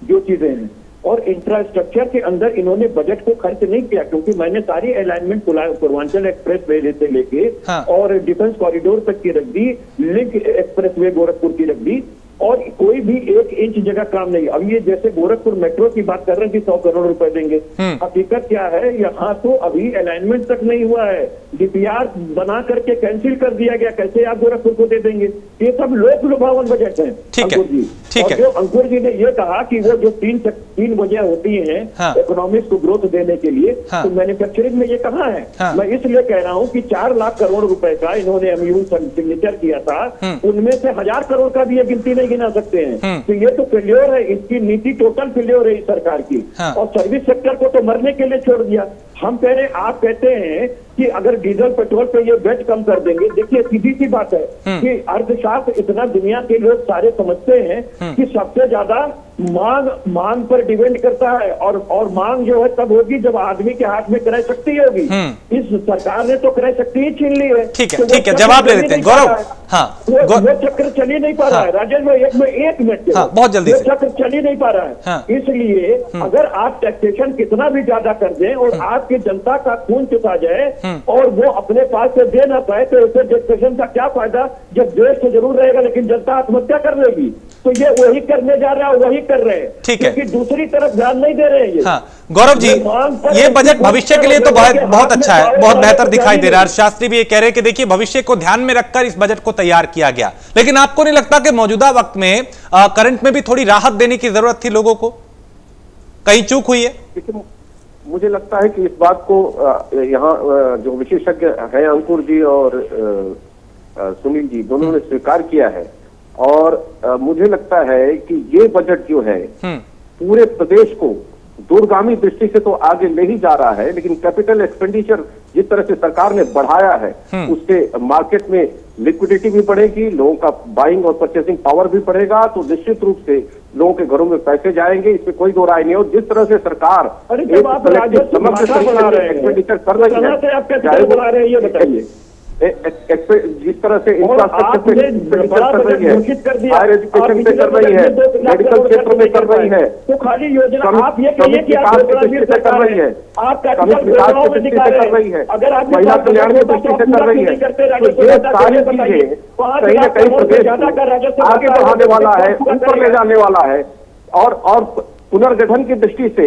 जो चीजें हैं। और इंफ्रास्ट्रक्चर के अंदर इन्होंने बजट को खर्च नहीं किया, क्योंकि मैंने सारी अलाइनमेंट पूर्वांचल एक्सप्रेस वे से लेके और डिफेंस कॉरिडोर तक की रख दी, लिंक एक्सप्रेस वे गोरखपुर की रख दी, और कोई भी 1 इंच जगह काम नहीं। अब ये जैसे गोरखपुर मेट्रो की बात कर रहे हैं कि 100 करोड़ रुपए देंगे, हकीकत क्या है, यहाँ तो अभी अलाइनमेंट तक नहीं हुआ है, डीपीआर बना करके कैंसिल कर दिया गया, कैसे आप गोरखपुर को दे देंगे? ये सब लोक लुभावन बजट है अंकुर जी। और जो अंकुर जी ने ये कहा कि वो जो तीन वजह होती हैं इकोनॉमिक्स को ग्रोथ देने के लिए, तो मैन्युफैक्चरिंग में ये कहाँ है? मैं इसलिए कह रहा हूँ कि 4 लाख करोड़ रुपए का इन्होंने एमयू सिग्नेचर किया था, उनमें से 1000 करोड़ का भी ये गिनती नहीं गिना सकते हैं। तो ये तो फेल्योर है, इसकी नीति टोटल फेल्योर है इस सरकार की। और सर्विस सेक्टर को तो मरने के लिए छोड़ दिया। हम कह रहे हैं, आप कहते हैं कि अगर डीजल पेट्रोल पे ये वेट कम कर देंगे, देखिए सीधी सी बात है कि अर्थशास्त्र इतना दुनिया के लोग सारे समझते हैं कि सबसे ज्यादा मांग पर डिपेंड करता है, और मांग जो है तब होगी जब आदमी के हाथ में क्रय शक्ति होगी। इस सरकार ने तो क्रय शक्ति ही छीन ली है। ठीक है, ठीक है, जवाब ले लेते हैं गौरव। वो चक्र चल ही नहीं पा रहा है राजेश भाई, एक मिनट बहुत जल्दी से चक्र चल ही नहीं पा रहा है। इसलिए अगर आप टैक्सेशन कितना भी ज्यादा कर दें और आपकी जनता का खून चुसा जाए और वो अपने पास से दे ना पाए, तो इसे टैक्सेशन का क्या फायदा, जब देश तो जरूर रहेगा लेकिन जनता आत्महत्या कर लेगी। तो ये वही करने जा रहा है, वही कर रहे हैं, ठीक है, क्योंकि दूसरी तरफ ध्यान नहीं दे रहे हैं ये। गौरव जी, ये बजट भविष्य के लिए तो बहुत अच्छा है, बहुत बेहतर दिखाई दे रहा है। शास्त्री भी ये कह रहे हैं कि देखिए भविष्य को ध्यान में रखकर इस बजट को तैयार किया गया, लेकिन आपको नहीं लगता कि मौजूदा वक्त में करंट में भी थोड़ी राहत देने की जरूरत थी लोगों को? कहीं चूक हुई है? मुझे लगता है कि इस बात को यहाँ जो विशेषज्ञ हैं अंकुर जी और सुनील जी दोनों ने स्वीकार किया है। और मुझे लगता है कि ये बजट जो है पूरे प्रदेश को दूरगामी दृष्टि से तो आगे ले ही जा रहा है, लेकिन कैपिटल एक्सपेंडिचर जिस तरह से सरकार ने बढ़ाया है उससे मार्केट में लिक्विडिटी भी बढ़ेगी, लोगों का बाइंग और परचेसिंग पावर भी बढ़ेगा, तो निश्चित रूप से लोगों के घरों में पैसे जाएंगे, इसमें कोई दो राय नहीं हो। जिस तरह से सरकार एक्सपेंडिचर कर रही है, ये बताइए जिस तरह से इंफ्रास्ट्रक्चर कर रही है, हायर एजुकेशन पे कर रही है, मेडिकल क्षेत्र में कर रही है, तो खाली योजना आप ये कहिए कि विकास की दृष्टि से कर रही है, श्रमिक विकास की दृष्टि से कर रही है, महिला कल्याण की दृष्टि से कर रही है, तो ये सारी चीजें कहीं न कहीं प्रदेश को आगे बढ़ाने वाला है, ऊपर ले जाने वाला है और पुनर्गठन की दृष्टि से,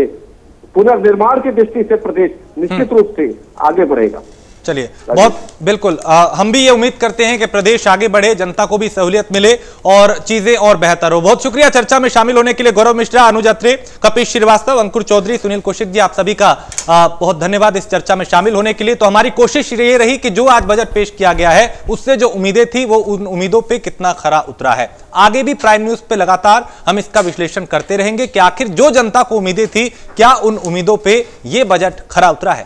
पुनर्निर्माण की दृष्टि से प्रदेश निश्चित रूप से आगे बढ़ेगा। चलिए, बहुत बिल्कुल हम भी ये उम्मीद करते हैं कि प्रदेश आगे बढ़े, जनता को भी सहूलियत मिले और चीजें और बेहतर हो। बहुत शुक्रिया चर्चा में शामिल होने के लिए गौरव मिश्रा, अनुज अत्रे, कपिश श्रीवास्तव, अंकुर चौधरी, सुनील कौशिक जी, आप सभी का बहुत धन्यवाद इस चर्चा में शामिल होने के लिए। तो हमारी कोशिश ये रही कि जो आज बजट पेश किया गया है उससे जो उम्मीदें थी वो उन उम्मीदों पे कितना खरा उतरा है। आगे भी प्राइम न्यूज पे लगातार हम इसका विश्लेषण करते रहेंगे कि आखिर जो जनता को उम्मीदें थी क्या उन उम्मीदों पे ये बजट खरा उतरा है।